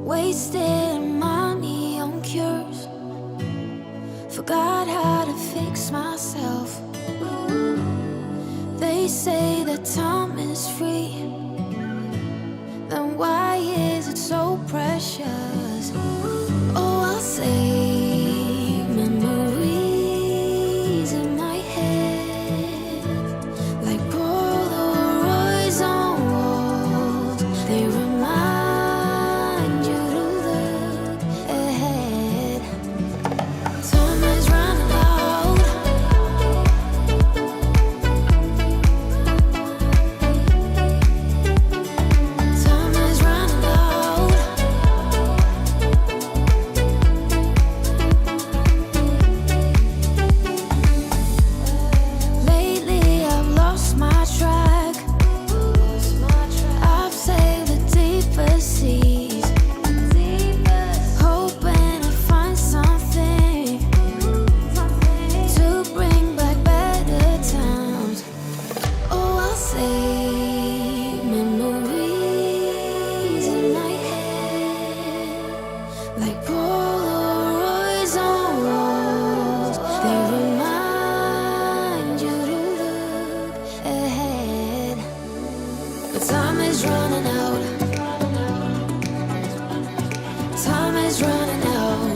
Wasted money on cures. Forgot how to fix myself. They say that time is free. Then why is it so precious? Oh, I'll say memories in my head, like Polaroids on walls. They remind you to look ahead. Time is running out. Time is running out. Lately I've lost my track. I've sailed the deepest seas, hoping to find something to bring back better times. Oh, I'll say memories in my head, like Polaroids on walls. They remind you to look ahead. But time is running out. Time is running out.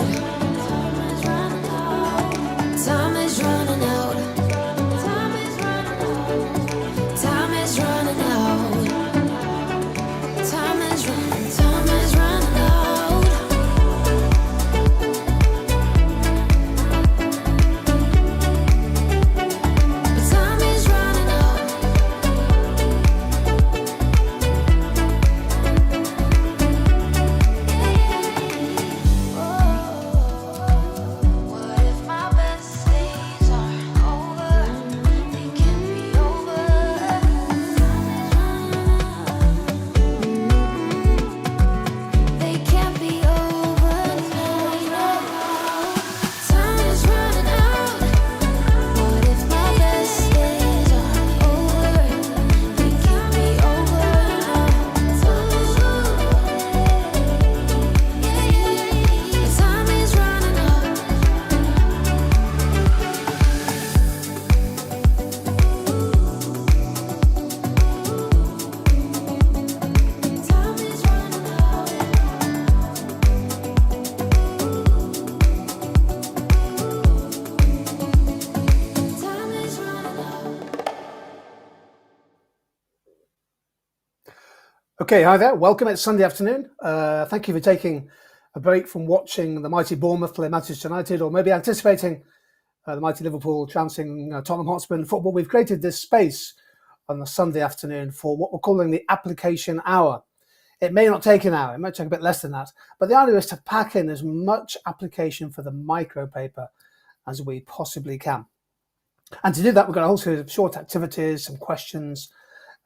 Time is running out. Time is running out. Time is running out. Time is running. Time is running out. But time is running out. What if my best days are over? They can't be over. They can't be over now. Time is running out. What if my best days are over? They can't be over now. Time is running out. Time is running out. Time is running out. Okay, hi there. Welcome. It's Sunday afternoon. Thank you for taking a break from watching the mighty Bournemouth play Manchester United, or maybe anticipating the mighty Liverpool trouncing Tottenham Hotspur in football. We've created this space on the Sunday afternoon for what we're calling the application hour. It may not take an hour, it might take a bit less than that, but the idea is to pack in as much application for the micro paper as we possibly can. And to do that, we've got a whole series of short activities, some questions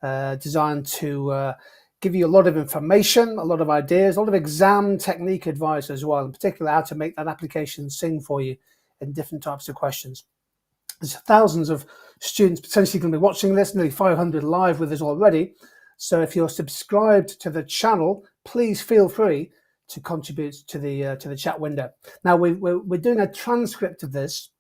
designed to give you a lot of information, a lot of ideas, a lot of exam technique advice as well, in particular how to make that application sing for you in different types of questions. There's thousands of students potentially going to be watching this, nearly 500 live with us already. So if you're subscribed to the channel, please feel free to contribute to the chat window. Now we're doing a transcript of this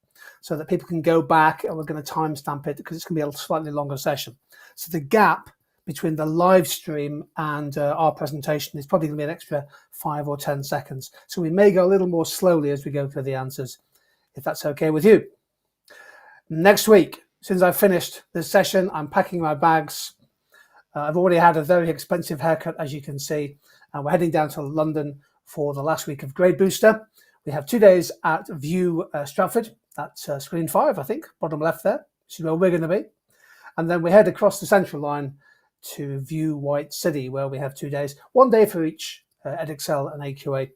so that people can go back, and we're going to timestamp it because it's going to be a slightly longer session. So the gap between the live stream and our presentation is probably going to be an extra 5 or 10 seconds. So we may go a little more slowly as we go through the answers, if that's okay with you. Next week, since I've finished this session, I'm packing my bags. I've already had a very expensive haircut, as you can see, and we're heading down to London for the last week of Grade Booster. We have 2 days at View Stratford. That's screen 5, I think, bottom left there. This is where we're going to be. And then we head across the Central Line to View White City, where we have 2 days, 1 day for each Edexcel and AQA.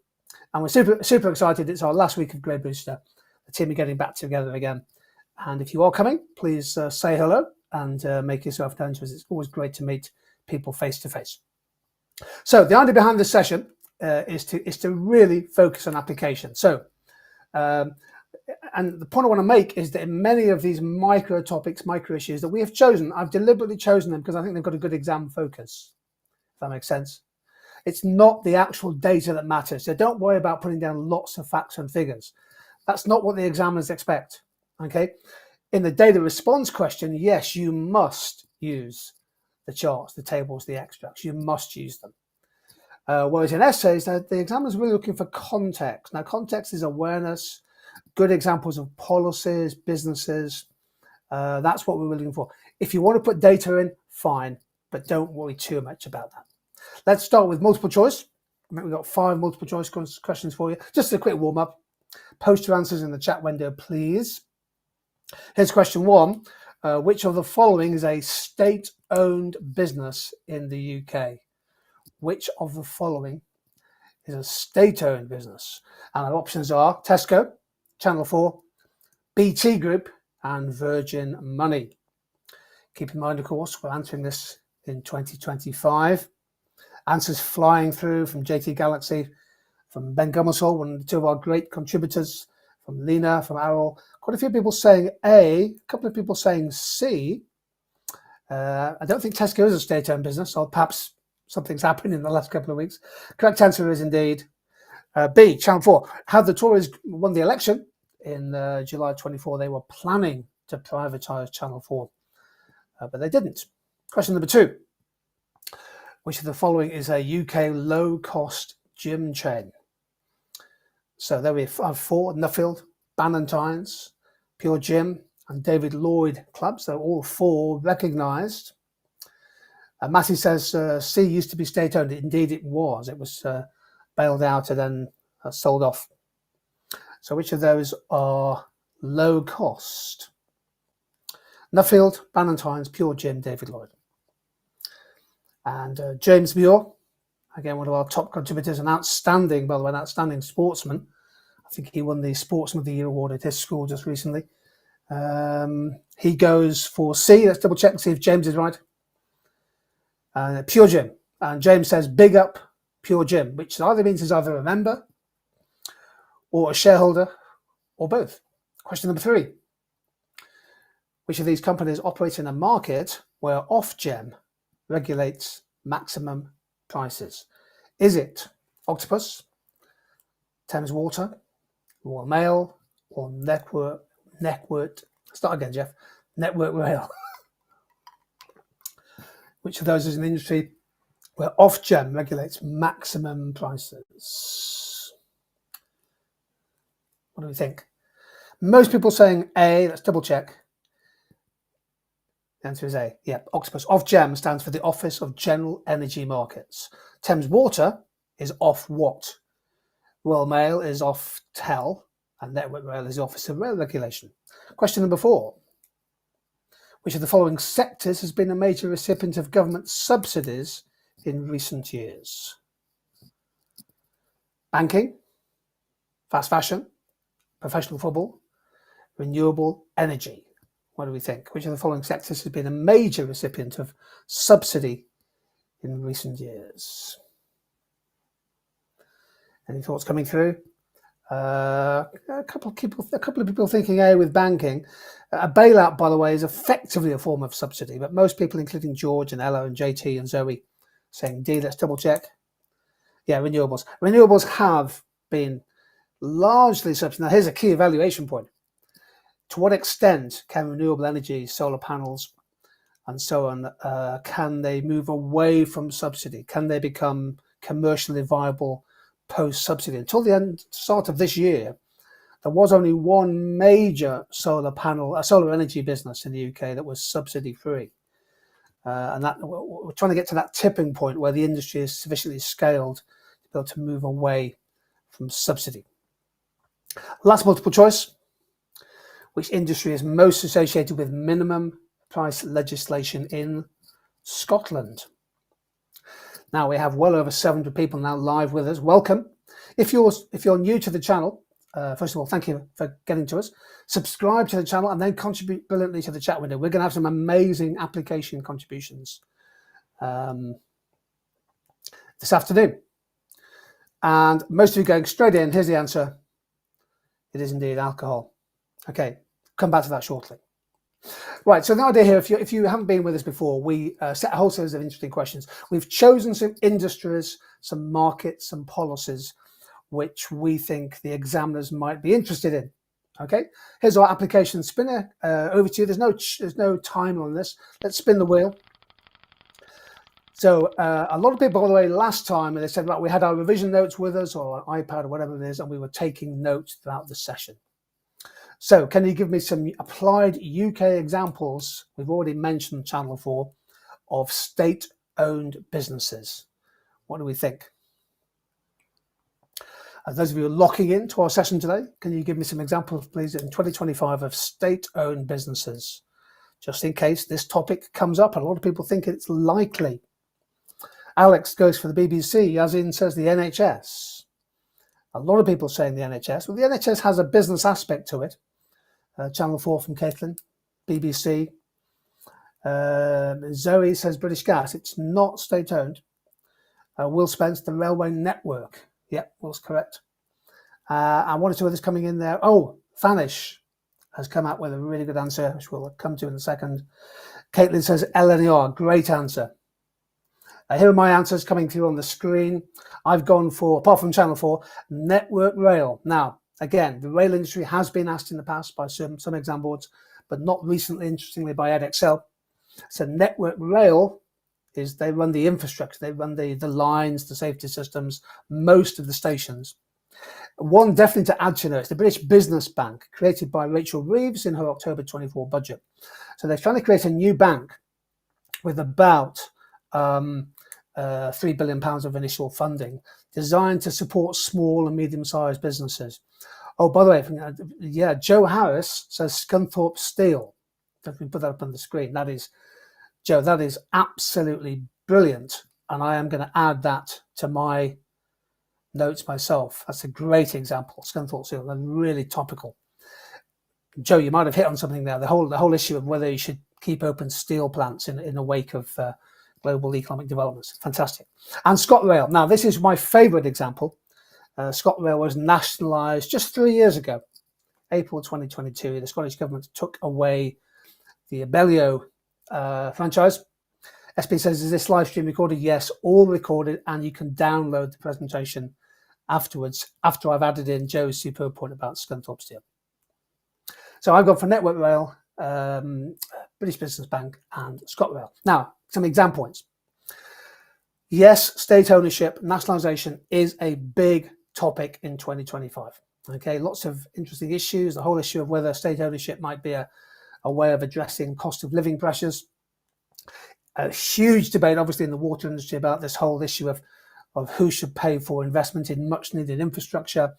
And we're super excited. It's our last week of Grade Booster. The team are getting back together again. And if you are coming, please say hello and make yourself known to us. It's always great to meet people face to face. So the idea behind this session is to really focus on application. So, and the point I want to make is that in many of these micro topics, micro issues that we have chosen, I've deliberately chosen them because I think they've got a good exam focus, if that makes sense. It's not the actual data that matters. So don't worry about putting down lots of facts and figures. That's not what the examiners expect. Okay. In the data response question, yes, you must use the charts, the tables, the extracts. You must use them. Whereas in essays, the examiner's really looking for context. Now, context is awareness, good examples of policies, businesses. That's what we're looking for. If you want to put data in, fine, but don't worry too much about that. Let's start with multiple choice. We've got 5 multiple choice questions for you. Just a quick warm up. Post your answers in the chat window, please. Here's question 1. Which of the following is a state-owned business in the UK? Which of the following is a state-owned business? And our options are Tesco, Channel 4, BT Group, and Virgin Money. Keep in mind, of course, we're answering this in 2025. Answers flying through from JT Galaxy, from Ben Gummersall, one of the 2 of our great contributors, from Lena, from Errol. Quite a few people saying A, a couple of people saying C. I don't think Tesco is a state-owned business, or perhaps something's happened in the last couple of weeks. Correct answer is indeed B, Channel 4. Had the Tories won the election in July 24, they were planning to privatise Channel 4, but they didn't. Question number 2. Which of the following is a UK low-cost gym chain? So there we have 4, Nuffield, Ballantynes, Pure Gym, and David Lloyd clubs. So all 4 recognised. Massey says C used to be state-owned. Indeed it was. It was bailed out and then sold off. So which of those are low cost? Nuffield, Ballantynes, Pure Gym, David Lloyd. And James Muir, again, one of our top contributors, an outstanding, by the way, an outstanding sportsman. I think he won the Sportsman of the Year award at his school just recently. He goes for C. Let's double check and see if James is right. Pure Gym. And James says, big up Pure Gym, which either means he's either a member or a shareholder or both. Question number 3. Which of these companies operate in a market where Ofgem regulates maximum prices? Is it Octopus, Thames Water, Royal Mail, or Network? Start again, Geoff. Network Rail. Which of those is an industry where Ofgem regulates maximum prices? What do we think? Most people saying A. Let's double check. The answer is A. Yeah, Octopus. Ofgem stands for the Office of General Energy Markets. Thames Water is Ofwat. Royal Mail is Oftel. And Network Rail is the Office of Rail Regulation. Question number 4. Which of the following sectors has been a major recipient of government subsidies in recent years? Banking, fast fashion, professional football, renewable energy. What do we think? Which of the following sectors has been a major recipient of subsidy in recent years? Any thoughts coming through? A couple of people thinking A with banking. A bailout, by the way, is effectively a form of subsidy, but most people, including George and Ella and JT and Zoe, saying D. Let's double check. Yeah, renewables. Renewables have been largely subsidized. Now, here's a key evaluation point. To what extent can renewable energy, solar panels, and so on, can they move away from subsidy? Can they become commercially viable post-subsidy? Until the start of this year, there was only one major solar energy business in the UK that was subsidy-free. And that we're trying to get to that tipping point where the industry is sufficiently scaled to be able to move away from subsidy. Last multiple choice. Which industry is most associated with minimum price legislation in Scotland? Now we have well over 700 people now live with us. Welcome. If you're new to the channel, first of all, thank you for getting to us. Subscribe to the channel and then contribute brilliantly to the chat window. We're going to have some amazing application contributions this afternoon. And most of you going straight in, here's the answer. It is indeed alcohol. Okay, come back to that shortly. Right, so the idea here, if you haven't been with us before, we set a whole series of interesting questions. We've chosen some industries, some markets, some policies which we think the examiners might be interested in. Okay, here's our application spinner. Over to you. There's no time on this. Let's spin the wheel. So a lot of people, by the way, last time they said, right, we had our revision notes with us or an iPad or whatever it is, and we were taking notes throughout the session. So can you give me some applied UK examples? We've already mentioned Channel 4 of state-owned businesses. What do we think? As those of you who are locking into our session today, can you give me some examples, please, in 2025 of state-owned businesses? Just in case this topic comes up, and a lot of people think it's likely. Alex goes for the BBC, as in says the NHS. A lot of people saying the NHS. Well, the NHS has a business aspect to it. Channel 4 from Caitlin, BBC. Zoe says British Gas. It's not state-owned. Will Spence, the railway network. Yep, Will's correct. And one or two others coming in there. Oh, Fanish has come out with a really good answer, which we'll come to in a second. Caitlin says LNER. Great answer. Here are my answers coming through on the screen. I've gone for, apart from Channel 4, Network Rail. Now, again, the rail industry has been asked in the past by some exam boards, but not recently, interestingly, by Edexcel. So Network Rail is they run the infrastructure, they run the lines, the safety systems, most of the stations. One definitely to add to know, it's the British Business Bank, created by Rachel Reeves in her October 24 budget. So they're trying to create a new bank with about £3 billion of initial funding designed to support small and medium-sized businesses. Oh, by the way, yeah, Joe Harris says Scunthorpe Steel. Let me put that up on the screen. That is, Joe, that is absolutely brilliant. And I am going to add that to my notes myself. That's a great example. Scunthorpe Steel, they're really topical. Joe, you might have hit on something there. The whole issue of whether you should keep open steel plants in the wake of global economic developments. Fantastic. And ScotRail. Now, this is my favourite example. ScotRail was nationalised just 3 years ago, April 2022. The Scottish Government took away the Abellio franchise. SP says, is this live stream recorded? Yes, all recorded, and you can download the presentation afterwards, after I've added in Joe's superb point about Scunthorpe Steel. So I've gone for Network Rail, British Business Bank, and ScotRail. Now, some exam points. Yes, state ownership, nationalisation is a big topic in 2025. Okay, lots of interesting issues. The whole issue of whether state ownership might be a way of addressing cost of living pressures. A huge debate, obviously, in the water industry about this whole issue of who should pay for investment in much needed infrastructure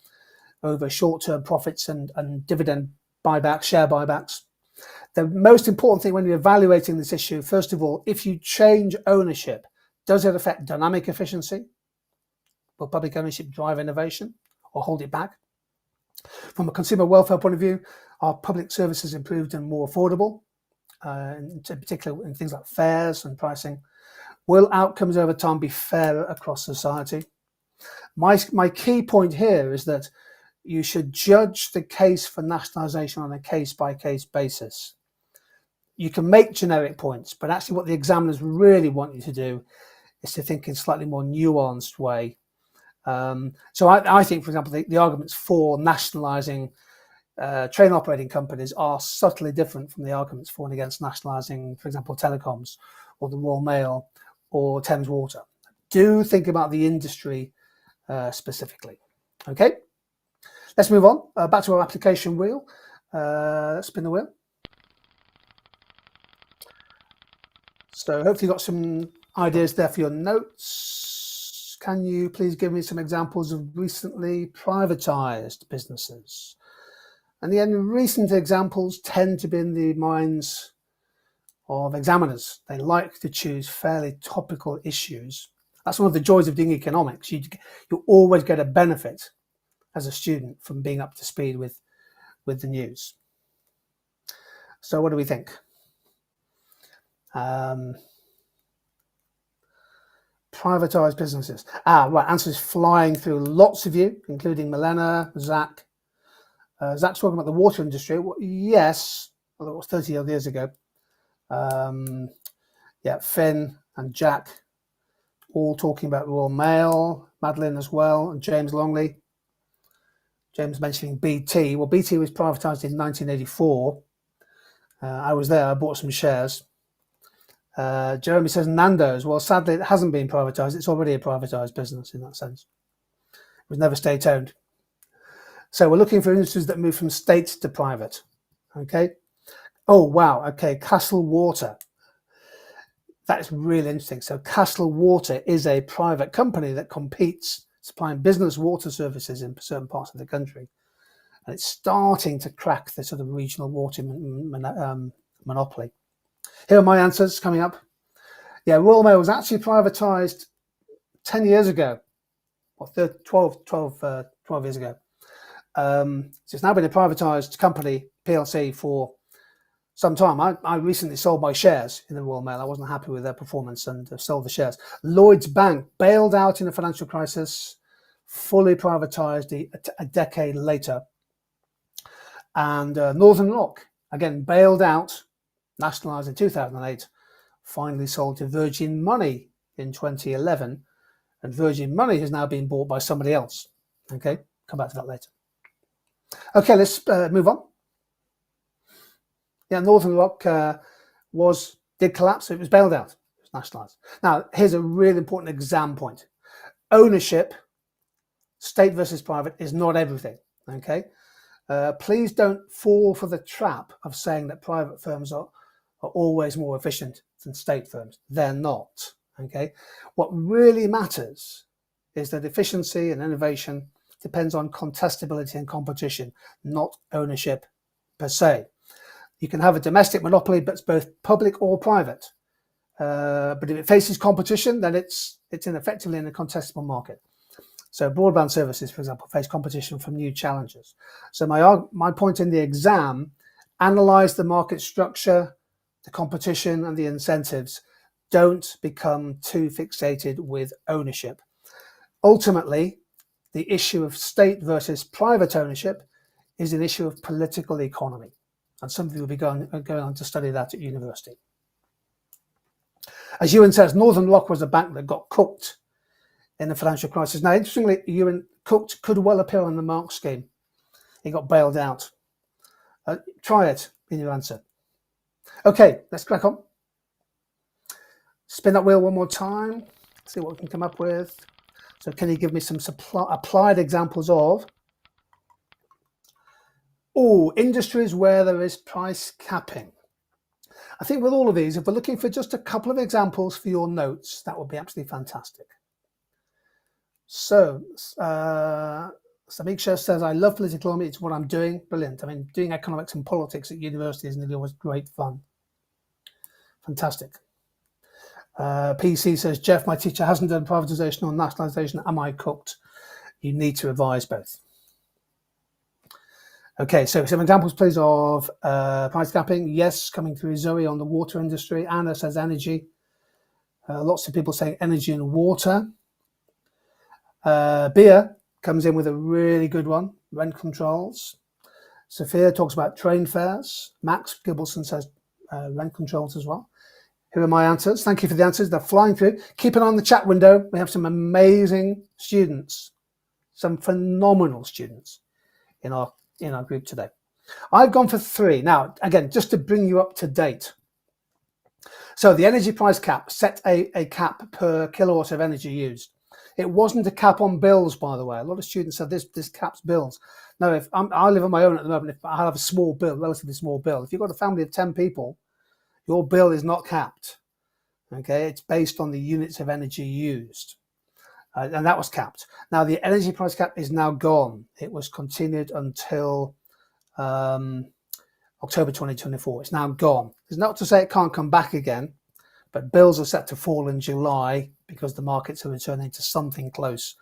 over short-term profits and dividend buybacks, share buybacks. The most important thing when you're evaluating this issue, first of all, if you change ownership, does it affect dynamic efficiency? Will public ownership drive innovation or hold it back? From a consumer welfare point of view, are public services improved and more affordable, in particular in things like fares and pricing? Will outcomes over time be fairer across society? My key point here is that you should judge the case for nationalisation on a case-by-case basis. You can make generic points, but actually what the examiners really want you to do is to think in a slightly more nuanced way. So I think, for example, the arguments for nationalising train operating companies are subtly different from the arguments for and against nationalising, for example, telecoms or the Royal Mail or Thames Water. Do think about the industry specifically. Okay, let's move on. Back to our application wheel. Let's spin the wheel. So hopefully you got some ideas there for your notes. Can you please give me some examples of recently privatised businesses? And the recent examples tend to be in the minds of examiners. They like to choose fairly topical issues. That's one of the joys of doing economics. You always get a benefit as a student from being up to speed with the news. So what do we think? Privatised businesses. Right, answers flying through. Lots of you, including Milena, Zach. Zach's talking about the water industry. Well, yes, well, it was 30 odd years ago. Yeah, Finn and Jack all talking about Royal Mail, Madeline as well, and James Longley. James mentioning BT. Well, BT was privatised in 1984. I was there, I bought some shares. Jeremy says Nando's. Well, sadly, it hasn't been privatised. It's already a privatised business in that sense. It was never state-owned. So we're looking for industries that move from state to private. Okay. Oh, wow. Okay. Castle Water. That is really interesting. So Castle Water is a private company that competes supplying business water services in certain parts of the country. And it's starting to crack the sort of regional water monopoly. Here are my answers coming up. Yeah, Royal Mail was actually privatised 10 years ago, or 12 years ago. So it's now been a privatised company, PLC, for some time. I recently sold my shares in the Royal Mail. I wasn't happy with their performance and sold the shares. Lloyds Bank bailed out in a financial crisis, fully privatised a decade later. And Northern Rock, again, bailed out, nationalised in 2008, finally sold to Virgin Money in 2011. And Virgin Money has now been bought by somebody else. Okay, come back to that later. Okay, let's move on. Yeah, Northern Rock did collapse. It was bailed out. It was nationalised. Now, here's a really important exam point. Ownership, state versus private, is not everything. Okay, please don't fall for the trap of saying that private firms are always more efficient than state firms. They're not. Okay, what really matters is that efficiency and innovation depends on contestability and competition, not ownership per se. You can have a domestic monopoly that's both public or private, but if it faces competition, then it's effectively in a contestable market. So broadband services, for example, face competition from new challengers. So my point in the exam, analyze the market structure, the competition and the incentives. Don't become too fixated with ownership. Ultimately, the issue of state versus private ownership is an issue of political economy. And some of you will be going on to study that at university. As Ewan says, Northern Rock was a bank that got cooked in the financial crisis. Now, interestingly, Ewan, cooked could well appear on the Mark scheme. He got bailed out. Try it in your answer. Okay, let's crack on. Spin that wheel one more time. See what we can come up with. So can you give me some applied examples of industries where there is price capping? I think with all of these, if we're looking for just a couple of examples for your notes, that would be absolutely fantastic. So Samik Shah says, I love political economy. It's what I'm doing. Brilliant. I mean, doing economics and politics at university is nearly always great fun. Fantastic. PC says, Geoff, my teacher hasn't done privatisation or nationalisation. Am I cooked? You need to revise both. Okay, so some examples, please, of price capping. Yes, coming through Zoe on the water industry. Anna says energy. Lots of people saying energy and water. Bia comes in with a really good one, rent controls. Sophia talks about train fares. Max Gibbelson says rent controls as well. Here are my answers. Thank you for the answers. They're flying through. Keep an eye on the chat window. We have some amazing students, some phenomenal students in our group today. I've gone for 3. Now, again, just to bring you up to date. So the energy price cap set a cap per kilowatt of energy used. It wasn't a cap on bills, by the way. A lot of students said this caps bills. Now, if I live on my own at the moment, if I have a small bill, relatively small bill, if you've got a family of 10 people, your bill is not capped. Okay, it's based on the units of energy used. And that was capped. Now, the energy price cap is now gone. It was continued until October 2024. It's now gone. It's not to say it can't come back again, but bills are set to fall in July because the markets are returning to something close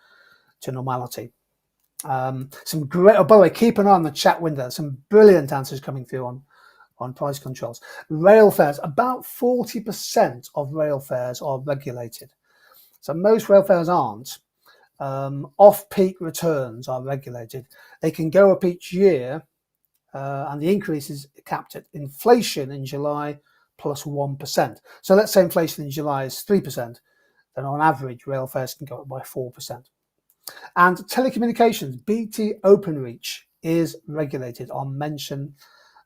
to normality. Some great, by the way, keep an eye on the chat window. Some brilliant answers coming through on price controls. Rail fares, about 40% of rail fares are regulated. So most rail fares aren't. Off-peak returns are regulated. They can go up each year and the increase is capped at inflation in July plus 1%. So let's say inflation in July is 3%, then on average rail fares can go up by 4%. And telecommunications, BT Openreach is regulated. I'll mention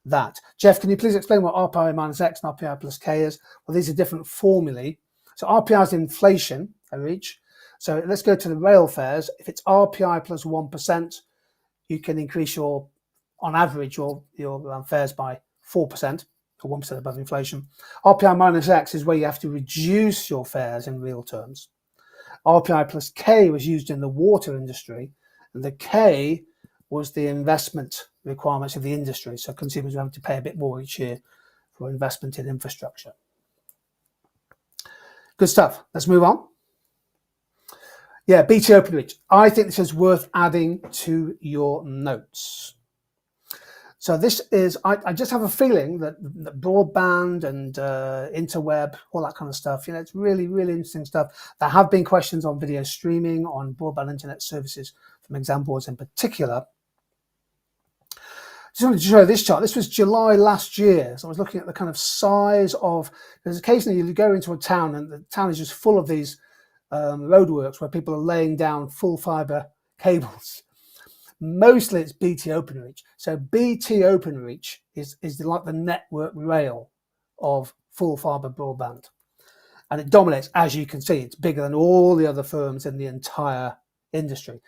that. Geoff, can you please explain what RPI minus X and RPI plus K is? Well, these are different formulae. So RPI is inflation, I reach. So let's go to the rail fares. If it's RPI plus 1%, you can increase your, on average, your fares by 4%, or 1% above inflation. RPI minus X is where you have to reduce your fares in real terms. RPI plus K was used in the water industry, and the K was the investment requirements of the industry. So consumers are having to pay a bit more each year for investment in infrastructure. Good stuff. Let's move on. Yeah, BT Openreach. I think this is worth adding to your notes. So this is, I just have a feeling that broadband and interweb, all that kind of stuff, it's really, really interesting stuff. There have been questions on video streaming, on broadband internet services from exam boards in particular. Just wanted to show this chart. This was July last year. So I was looking at the kind of size of, because occasionally you go into a town and the town is just full of these roadworks where people are laying down full fibre cables. Mostly it's BT Openreach. So BT Openreach is like the network rail of full fibre broadband. And it dominates, as you can see. It's bigger than all the other firms in the entire industry.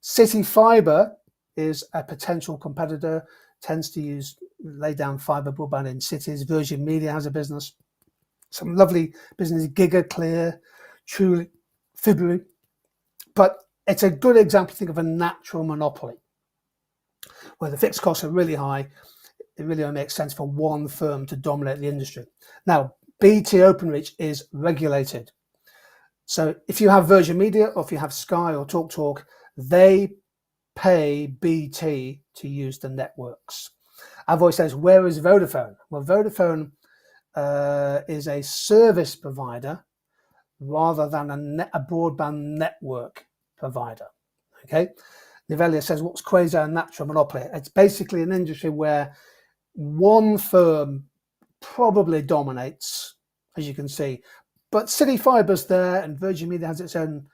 City Fibre is a potential competitor, tends to lay down fibre broadband in cities. Virgin Media has a business. Some lovely business, GigaClear, Truly, Fibru. But it's a good example, think of a natural monopoly, where the fixed costs are really high. It really only makes sense for one firm to dominate the industry. Now, BT Openreach is regulated. So if you have Virgin Media, or if you have Sky or TalkTalk, they pay BT to use the networks. I've always said, where is Vodafone? Well, Vodafone is a service provider rather than a broadband network provider. Okay, Nivelia says, what's quasi and natural monopoly? It's basically an industry where one firm probably dominates, as you can see, but City Fibre's there, and Virgin Media has its own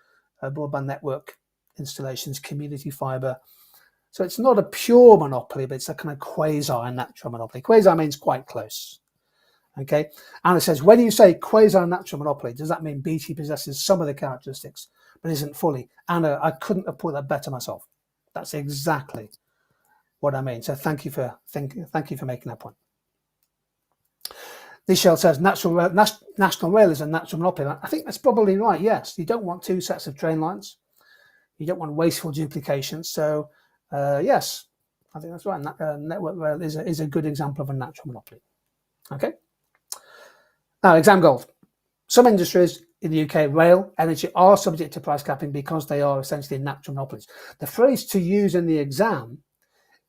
broadband network installations, community fibre. So it's not a pure monopoly, but it's a kind of quasi natural monopoly. Quasi means quite close. Okay, Anna says, when you say quasi natural monopoly, does that mean BT possesses some of the characteristics but isn't fully? Anna, I couldn't have put that better myself. That's exactly what I mean. So thank you for making that point. Nichelle says National Rail is a natural monopoly. I think that's probably right. Yes, you don't want two sets of train lines. You don't want wasteful duplication. So yes, I think that's right. Network Rail is a good example of a natural monopoly. Okay. Now, exam gold. Some industries in the UK, rail, energy, are subject to price capping because they are essentially natural monopolies. The phrase to use in the exam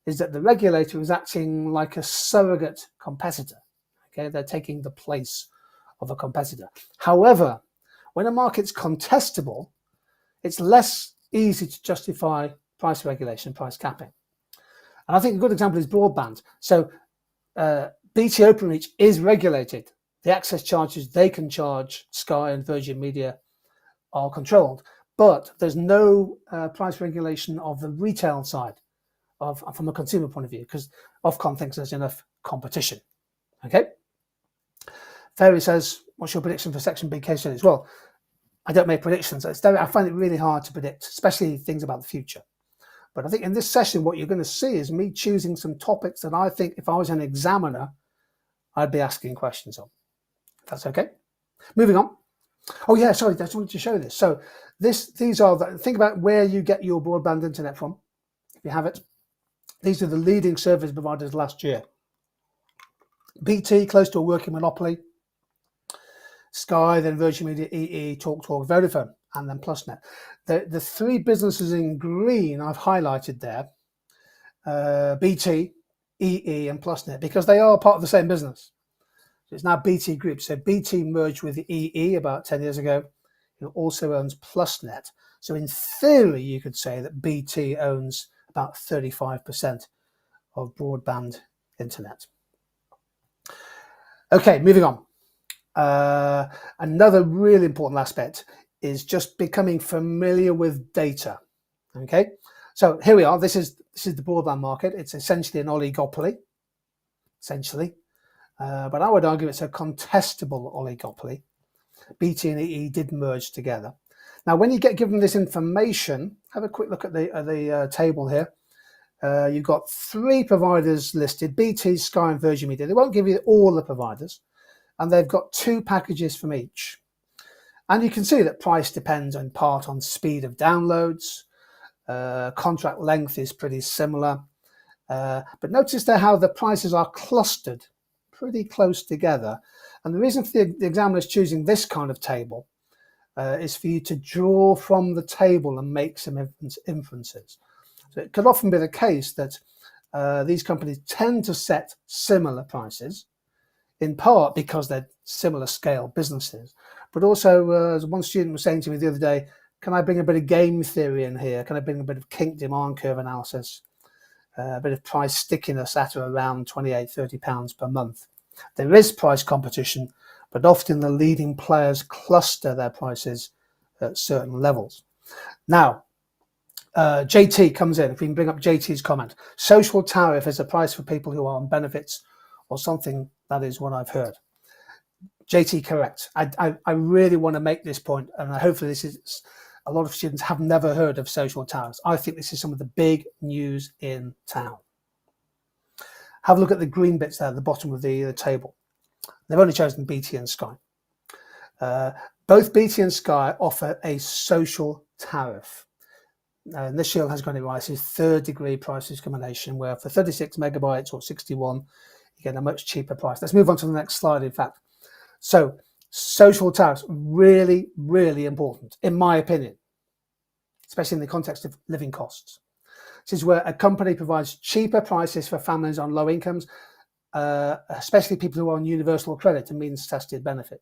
is that the regulator is acting like a surrogate competitor. Okay, they're taking the place of a competitor. However, when a market's contestable, it's less easy to justify price regulation, price capping. And I think a good example is broadband. So BT Openreach is regulated. The access charges they can charge Sky and Virgin Media are controlled, but there's no price regulation of the retail side from a consumer point of view, because Ofcom thinks there's enough competition. Okay. Fairy says, what's your prediction for Section B case studies? Well, I don't make predictions. I find it really hard to predict, especially things about the future. But I think in this session, what you're going to see is me choosing some topics that I think if I was an examiner, I'd be asking questions on. If that's okay. Moving on. Oh yeah, sorry, I just wanted to show this. So these are think about where you get your broadband internet from, if you have it. These are the leading service providers last year. BT, close to a working monopoly. Sky, then Virgin Media, EE, TalkTalk, Vodafone, and then PlusNet. The three businesses in green I've highlighted there, BT, EE, and PlusNet, because they are part of the same business. So it's now BT Group. So BT merged with the EE about 10 years ago. It also owns PlusNet. So in theory, you could say that BT owns about 35% of broadband internet. Okay, moving on. Another really important aspect is just becoming familiar with data. Okay, so here we are. This is the broadband market. It's essentially an oligopoly, but I would argue it's a contestable oligopoly. BT and EE did merge together. Now, when you get given this information, have a quick look at the table here. You've got 3 providers listed: BT, Sky, and Virgin Media. They won't give you all the providers, and they've got 2 packages from each. And you can see that price depends in part on speed of downloads. Contract length is pretty similar. But notice there how the prices are clustered pretty close together. And the reason for the examiners choosing this kind of table is for you to draw from the table and make some inferences. So it could often be the case that these companies tend to set similar prices, in part because they're similar scale businesses, but also, as one student was saying to me the other day, can I bring a bit of game theory in here? Can I bring a bit of kink demand curve analysis, a bit of price stickiness at around £28–30 per month? There is price competition, but often the leading players cluster their prices at certain levels. Now, JT comes in. If we can bring up JT's comment, social tariff is a price for people who are on benefits or something. That is what I've heard. JT, correct. I really want to make this point, and hopefully this is, a lot of students have never heard of social tariffs. I think this is some of the big news in town. Have a look at the green bits there at the bottom of the table. They've only chosen BT and Sky. Both BT and Sky offer a social tariff. And this year has got it right. This is 3rd degree price discrimination, where for 36 megabytes or 61, you get a much cheaper price. Let's move on to the next slide, in fact. So, social tariffs, really, really important, in my opinion, especially in the context of living costs. This is where a company provides cheaper prices for families on low incomes, especially people who are on universal credit and means-tested benefit.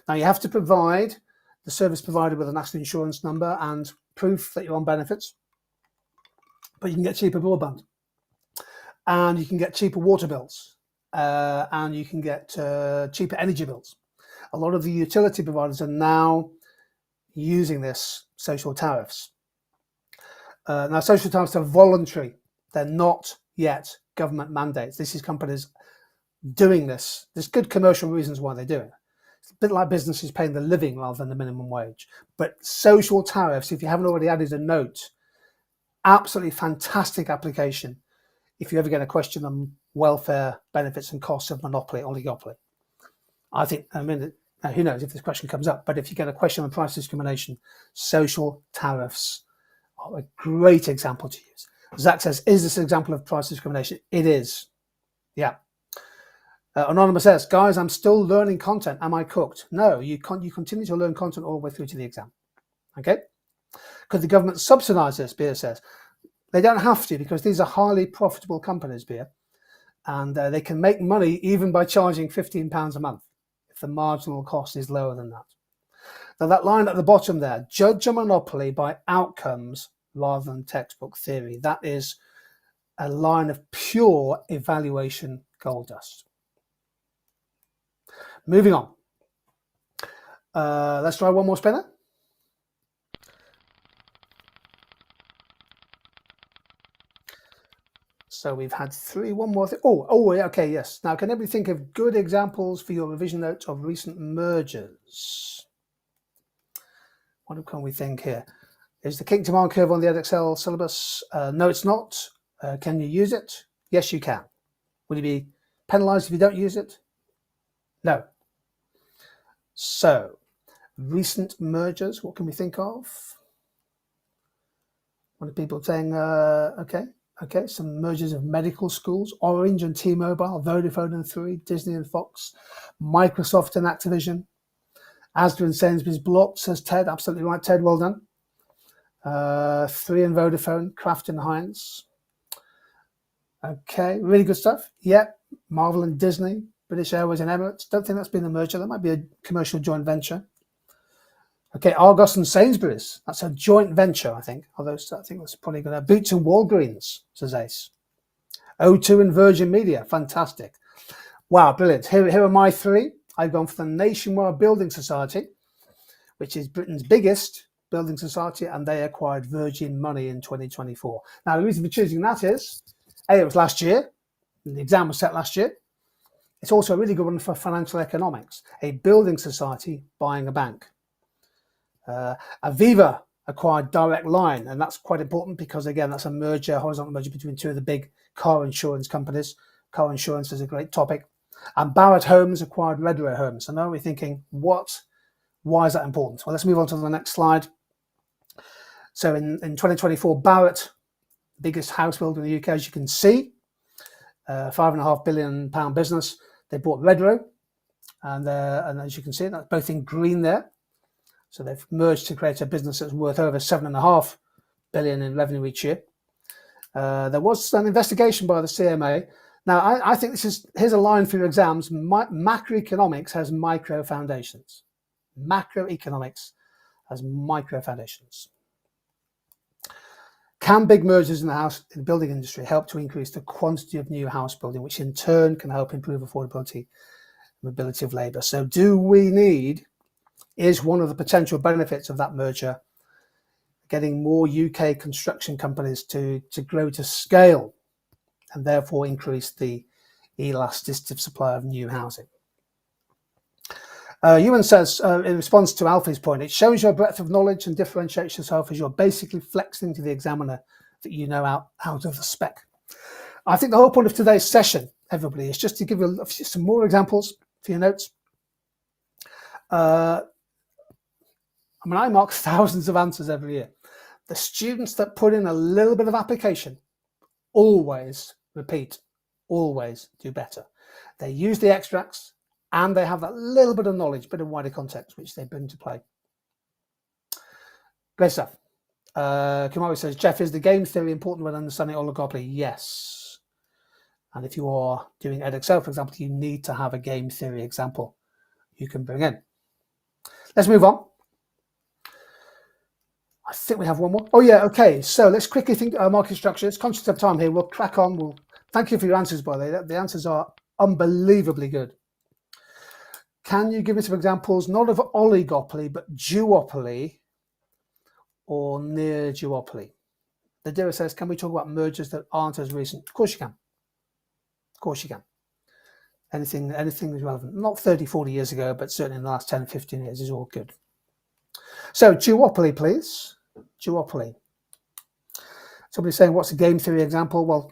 Now, you have to provide the service provider with a national insurance number and proof that you're on benefits, but you can get cheaper broadband, and you can get cheaper water bills, and you can get cheaper energy bills. A lot of the utility providers are now using this social tariffs. Now, social tariffs are voluntary. They're not yet government mandates. This is companies doing this. There's good commercial reasons why they do it. It's a bit like businesses paying the living rather than the minimum wage. But social tariffs, if you haven't already added a note, absolutely fantastic application if you ever get a question on welfare, benefits and costs of monopoly, oligopoly. I think, who knows if this question comes up, but if you get a question on price discrimination, social tariffs are a great example to use. Zach says, is this an example of price discrimination? It is. Yeah. Anonymous says, guys, I'm still learning content. Am I cooked? No, you continue to learn content all the way through to the exam. Okay. Could the government subsidise this? Beer says. They don't have to, because these are highly profitable companies, Beer, and they can make money even by charging £15 a month if the marginal cost is lower than that. Now, that line at the bottom there, judge a monopoly by outcomes rather than textbook theory. That is a line of pure evaluation gold dust. Moving on. Let's try one more spinner. So we've had 3, one more thing. Oh, yeah, okay, yes. Now, can everybody think of good examples for your revision notes of recent mergers? What can we think here? Is the kink demand curve on the EdXL syllabus? No, it's not. Can you use it? Yes, you can. Will you be penalised if you don't use it? No. So, recent mergers, what can we think of? What are people saying? Okay, some mergers of medical schools, Orange and T-Mobile, Vodafone and 3, Disney and Fox, Microsoft and Activision, Asda and Sainsbury's blocked, says Ted. Absolutely right, Ted, well done. 3 and Vodafone, Kraft and Heinz. Okay, really good stuff. Yep, Marvel and Disney, British Airways and Emirates. Don't think that's been a merger. That might be a commercial joint venture. Okay, Argos and Sainsbury's. That's a joint venture, I think. Although I think that's probably going to Boots and Walgreens, says Ace. O2 and Virgin Media, fantastic. Wow, brilliant. Here are my three. I've gone for the Nationwide Building Society, which is Britain's biggest building society, and they acquired Virgin Money in 2024. Now, the reason for choosing that is, A, it was last year, and the exam was set last year. It's also a really good one for financial economics, a building society buying a bank. Aviva acquired Direct Line, and that's quite important because, again, that's a merger, horizontal merger between two of the big car insurance companies. Car insurance is a great topic. And Barratt Homes acquired Redrow Homes. So now we're thinking, why is that important? Well, let's move on to the next slide. So in 2024, Barratt, biggest house builder in the UK, as you can see, £5.5 billion business. They bought Redrow, and as you can see, that's both in green there. So they've merged to create a business that's worth over £7.5 billion in revenue each year. There was an investigation by the CMA. Now, I think here's a line for your exams. Macroeconomics has micro foundations. Macroeconomics has micro foundations. Can big mergers in the building industry help to increase the quantity of new house building, which in turn can help improve affordability and mobility of labour? So is one of the potential benefits of that merger getting more UK construction companies to grow to scale and therefore increase the elasticity of supply of new housing? Ewan says, in response to Alfie's point, it shows your breadth of knowledge and differentiates yourself as you're basically flexing to the examiner that you know out of the spec. I think the whole point of today's session, everybody, is just to give you some more examples for your notes. I mark thousands of answers every year. The students that put in a little bit of application always do better. They use the extracts, and they have that little bit of knowledge, bit of wider context, which they bring to play. Great stuff. Kumari says, Geoff, is the game theory important when understanding oligopoly? Yes. And if you are doing Edexcel, for example, you need to have a game theory example you can bring in. Let's move on. I think we have one more. Oh, yeah, okay. So let's quickly think market structures. Conscious of time here, we'll crack on. Thank you for your answers, by the way. The answers are unbelievably good. Can you give me some examples, not of oligopoly, but duopoly or near duopoly? The Dira says, can we talk about mergers that aren't as recent? Of course you can. Of course you can. Anything is relevant. Not 30, 40 years ago, but certainly in the last 10, 15 years is all good. So duopoly, please. Duopoly. Somebody's saying, what's a game theory example? Well,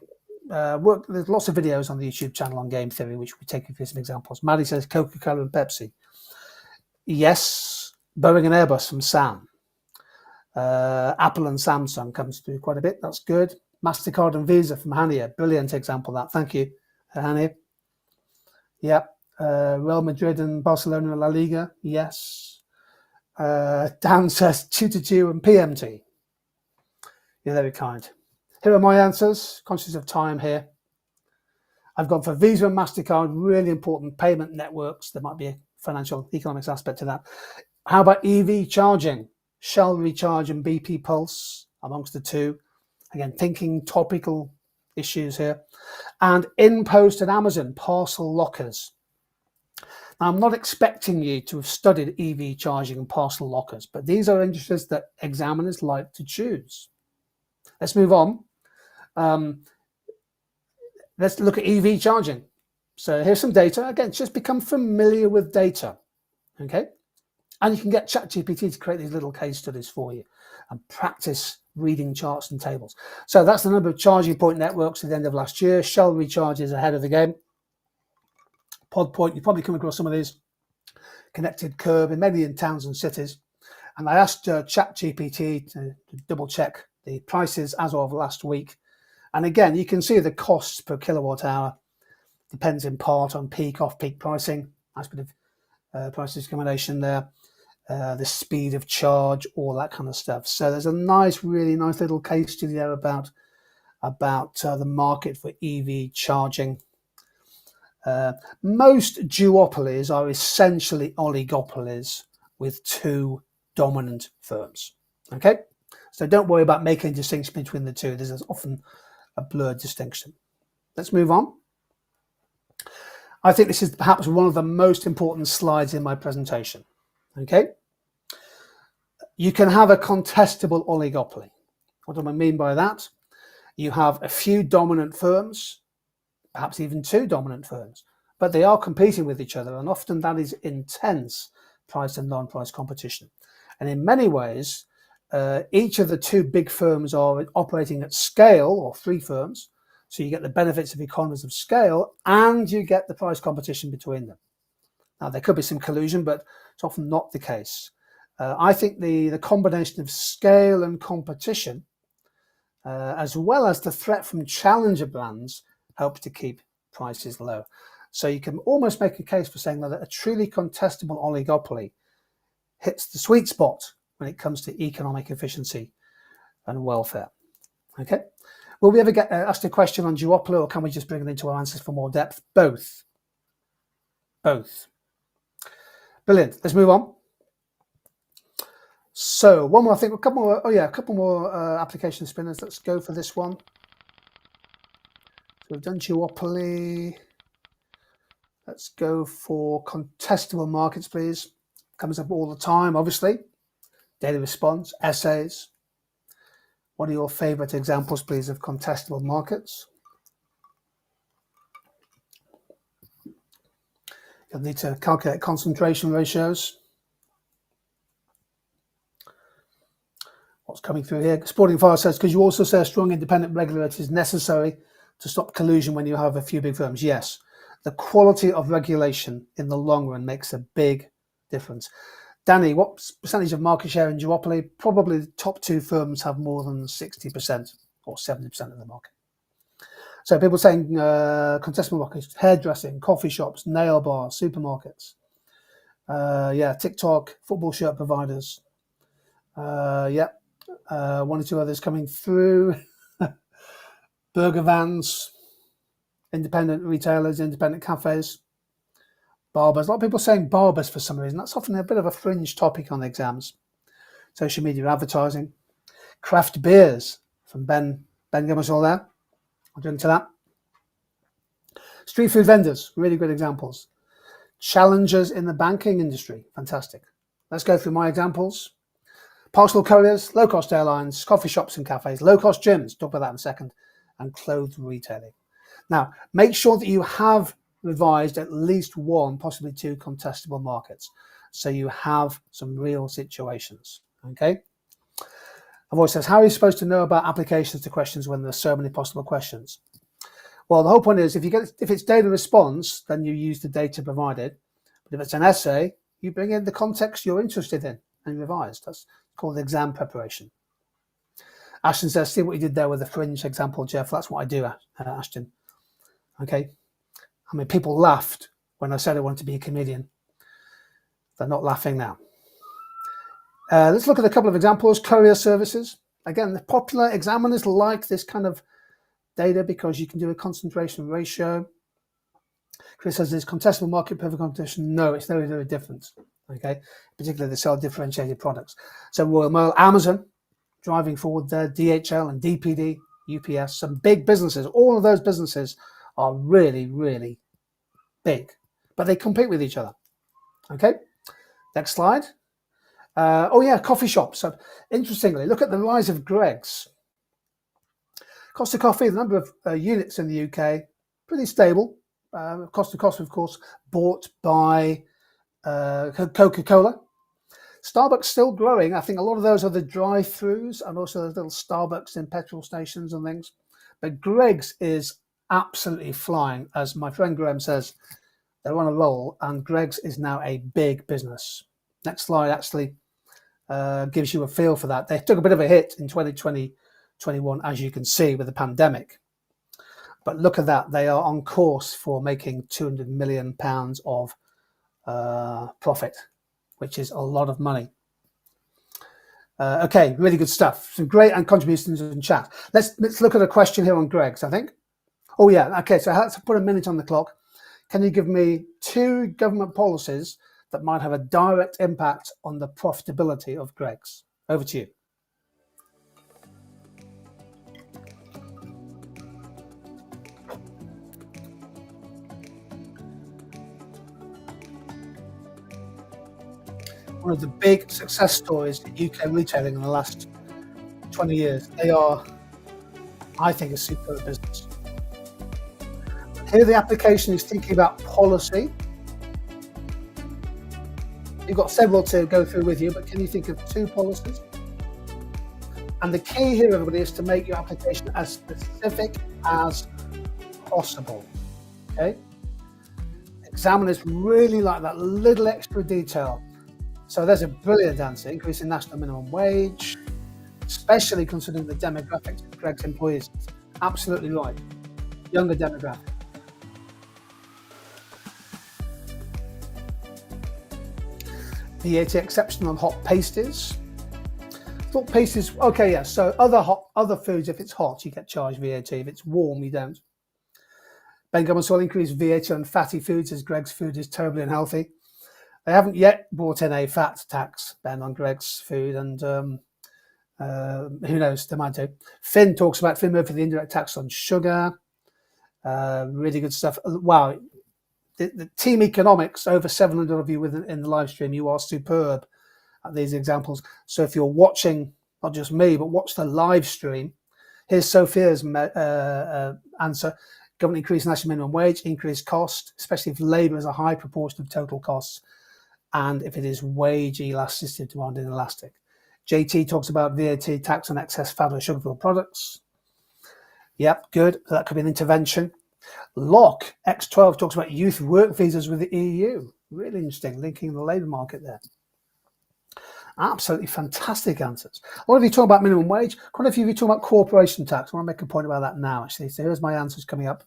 there's lots of videos on the YouTube channel on game theory, which we take you through some examples. Maddie says Coca-Cola and Pepsi. Yes. Boeing and Airbus from Sam. Apple and Samsung comes through quite a bit. That's good. MasterCard and Visa from Hania. Brilliant example of that. Thank you, Hania. Yep. Real Madrid and Barcelona and La Liga. Yes. Dan says 2-2 and PMT. You're very kind. Here are my answers, conscious of time here. I've gone for Visa and MasterCard, really important payment networks. There might be a financial economics aspect to that. How about EV charging? Shell Recharge and BP Pulse amongst the two. Again, thinking topical issues here. And InPost and Amazon, parcel lockers. Now, I'm not expecting you to have studied EV charging and parcel lockers, but these are industries that examiners like to choose. Let's move on. Let's look at EV charging. So here's some data. Again, just become familiar with data, okay? And you can get ChatGPT to create these little case studies for you and practice reading charts and tables. So that's the number of charging point networks at the end of last year. Shell Recharge is ahead of the game. PodPoint, you've probably come across some of these. Connected Curb, mainly in towns and cities. And I asked ChatGPT to double check the prices as of last week. And again, you can see the costs per kilowatt hour depends in part on peak, off-peak pricing. Nice bit of price discrimination there. The speed of charge, all that kind of stuff. So there's a really nice little case study there about the market for EV charging. Most duopolies are essentially oligopolies with two dominant firms. Okay, so don't worry about making a distinction between the two. There's often a blurred distinction. let's move on. I think this is perhaps one of the most important slides in my presentation. Okay, you can have a contestable oligopoly. What do I mean by that? You have a few dominant firms, perhaps even two dominant firms, but they are competing with each other, and often that is intense price and non-price competition. And in many ways, each of the two big firms are operating at scale, or three firms, so you get the benefits of economies of scale and you get the price competition between them. Now, there could be some collusion, but it's often not the case. I think the combination of scale and competition, as well as the threat from challenger brands, helps to keep prices low. So you can almost make a case for saying that a truly contestable oligopoly hits the sweet spot when it comes to economic efficiency and welfare. Okay, will we ever get asked a question on duopoly, or can we just bring it into our answers for more depth? Both. Brilliant. Let's move on. So one more, I think, a couple more application spinners. Let's go for this one. So we've done duopoly. Let's go for contestable markets, please. Comes up all the time, obviously. Data response, essays. What are your favorite examples, please, of contestable markets? You'll need to calculate concentration ratios. What's coming through here? Sporting Fire says, could you also say a strong independent regulator is necessary to stop collusion when you have a few big firms? Yes. The quality of regulation in the long run makes a big difference. Danny, what percentage of market share in duopoly? Probably the top two firms have more than 60% or 70% of the market. So people saying contestable markets, hairdressing, coffee shops, nail bars, supermarkets. TikTok, football shirt providers. One or two others coming through. Burger vans, independent retailers, independent cafes, barbers. A lot of people saying barbers for some reason. That's often a bit of a fringe topic on exams. Social media advertising, craft beers from Ben Gummersall there. I'll drink to that. Street food vendors, really good examples. Challengers in the banking industry, fantastic. Let's go through my examples. Parcel couriers, low-cost airlines, coffee shops and cafes, low-cost gyms, talk about that in a second, and clothes retailing. Now, make sure that you have revised at least one, possibly two contestable markets, so you have some real situations, okay? I've always said, how are you supposed to know about applications to questions when there's so many possible questions? Well, the whole point is, if it's data response, then you use the data provided. But if it's an essay, you bring in the context you're interested in and revise. That's called exam preparation. Ashton says, see what you did there with the fringe example, Geoff. That's what I do, Ashton. Okay. I mean, people laughed when I said I wanted to be a comedian. They're not laughing now. Let's look at a couple of examples. Courier services. Again, the popular examiners like this kind of data because you can do a concentration ratio. Chris says, is contestable market perfect competition? No, it's very, very different. Okay, particularly they sell differentiated products. So Royal Mail, Amazon, driving forward there, DHL and DPD, UPS, some big businesses. All of those businesses are really, really big, but they compete with each other. Okay, next slide. Coffee shops. So interestingly, look at the rise of Greggs. Costa Coffee, the number of units in the UK, pretty stable. Costa Coffee, of course, bought by Coca-Cola. Starbucks still growing. I think a lot of those are the drive-throughs and also those little Starbucks in petrol stations and things. But Greggs is absolutely flying. As my friend Graham says, they're on a roll, and Greggs is now a big business. Next slide actually gives you a feel for that. They took a bit of a hit in 2020-21, as you can see, with the pandemic. But look at that. They are on course for making £200 million of profit, which is a lot of money. Okay, really good stuff. Some great contributions in chat. Let's look at a question here on Greggs, I think. Oh yeah, okay, so let's put a minute on the clock. Can you give me two government policies that might have a direct impact on the profitability of Greggs? Over to you. one of the big success stories in UK retailing in the last 20 years. They are, I think, a superb business. Here the application is thinking about policy. You've got several to go through with you, but can you think of 2 policies? And the key here, everybody, is to make your application as specific as possible. Okay? Examiners really like that little extra detail. So there's a brilliant answer: increasing national minimum wage, especially considering the demographics of Greg's employees. Absolutely right. Younger demographic. VAT exception on hot pasties. Thought pasties, okay, yes. So other foods, if it's hot, you get charged VAT. If it's warm, you don't. Ben government will increase VAT on fatty foods as Greg's food is terribly unhealthy. They haven't yet brought in a fat tax, Ben, on Greg's food, and who knows, they might do. Finn talks about Finn Murphy, the indirect tax on sugar. Really good stuff. Wow, the team economics, over 700 of you in the live stream, you are superb at these examples. So if you're watching, not just me, but watch the live stream, here's Sophia's answer. Government increase national minimum wage, increase cost, especially if labour is a high proportion of total costs, and if it is wage elasticity of demand inelastic. JT talks about VAT tax on excess fat or sugar-filled products. Yep, good. That could be an intervention. Locke, X12, talks about youth work visas with the EU. Really interesting, linking the labour market there. Absolutely fantastic answers. A lot of you talk about minimum wage. Quite a few of you talk about corporation tax. I want to make a point about that now, actually. So here's my answers coming up.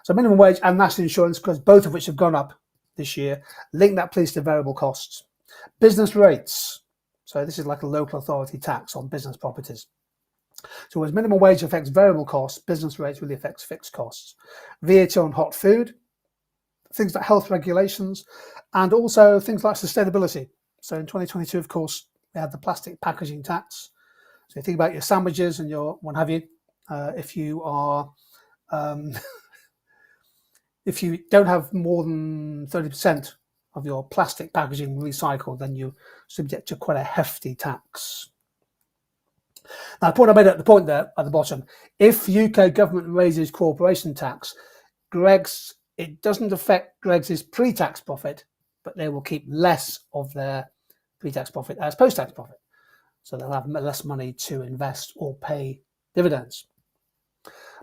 So minimum wage and national insurance, because both of which have gone up this year. Link that, please, to variable costs. Business rates. So this is like a local authority tax on business properties. So as minimum wage affects variable costs, business rates really affects fixed costs. VAT on hot food, things like health regulations, and also things like sustainability. So in 2022, of course, we had the plastic packaging tax. So you think about your sandwiches and your what have you. If you are, if you don't have more than 30% of your plastic packaging recycled, then you're subject to quite a hefty tax. Now, the point I made at the point there at the bottom, if UK government raises corporation tax, it doesn't affect Greg's pre-tax profit, but they will keep less of their pre-tax profit as post-tax profit. So they'll have less money to invest or pay dividends.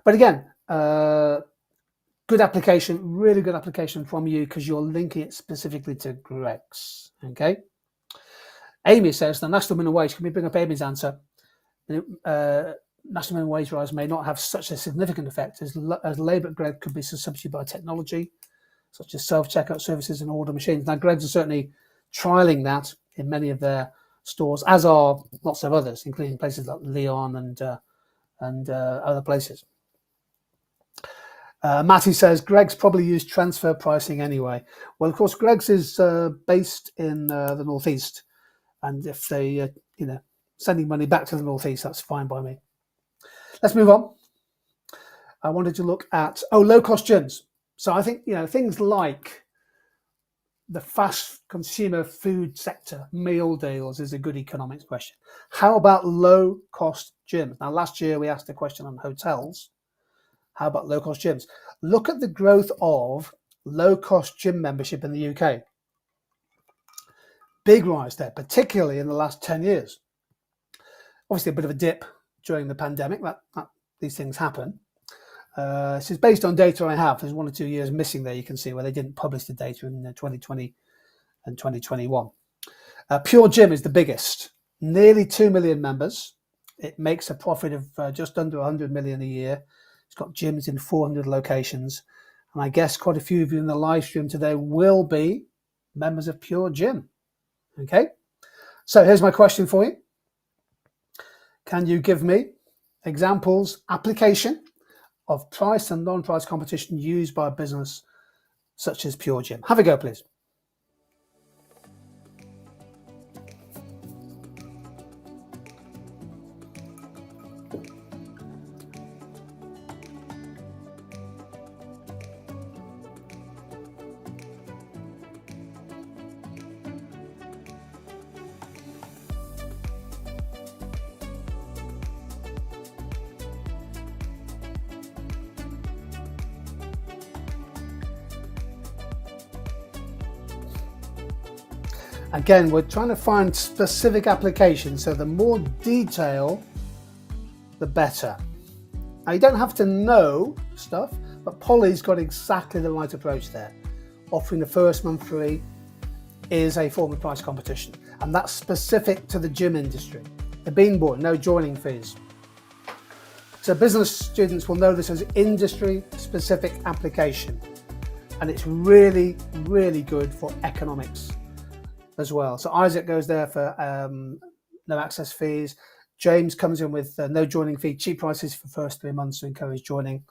But again, good application, really good application from you because you're linking it specifically to Greg's. Okay. Amy says the national minimum wage. Can we bring up Amy's answer? National minimum wage rise may not have such a significant effect as labour at Greg could be substituted by technology, such as self-checkout services and order machines. Now, Greg's are certainly trialling that in many of their stores, as are lots of others, including places like Leon and other places. Matty says Greg's probably use transfer pricing anyway. Well, of course, Greg's is based in the northeast, and if they, sending money back to the northeast, that's fine by me. Let's move on. I wanted to look at low-cost gyms. So I think things like the fast consumer food sector, meal deals, is a good economics question. How about low-cost gyms? Now, last year we asked a question on hotels. How about low-cost gyms? Look at the growth of low-cost gym membership in the UK. Big rise there, particularly in the last 10 years. Obviously, a bit of a dip during the pandemic. That these things happen. This is based on data I have. There's 1 or 2 years missing there. You can see where they didn't publish the data in 2020 and 2021. Pure Gym is the biggest. Nearly 2 million members. It makes a profit of just under 100 million a year. It's got gyms in 400 locations. And I guess quite a few of you in the live stream today will be members of Pure Gym. Okay. So here's my question for you. Can you give me examples, application of price and non-price competition used by a business such as Pure Gym? Have a go, please. Again, we're trying to find specific applications, so the more detail, the better. Now, you don't have to know stuff, but Polly's got exactly the right approach there. Offering the first month free is a form of price competition, and that's specific to the gym industry. The Bean Boy, no joining fees. So business students will know this as industry-specific application, and it's really, really good for economics as well. So Isaac goes there for no access fees. James comes in with no joining fee, cheap prices for first 3 months to encourage joining.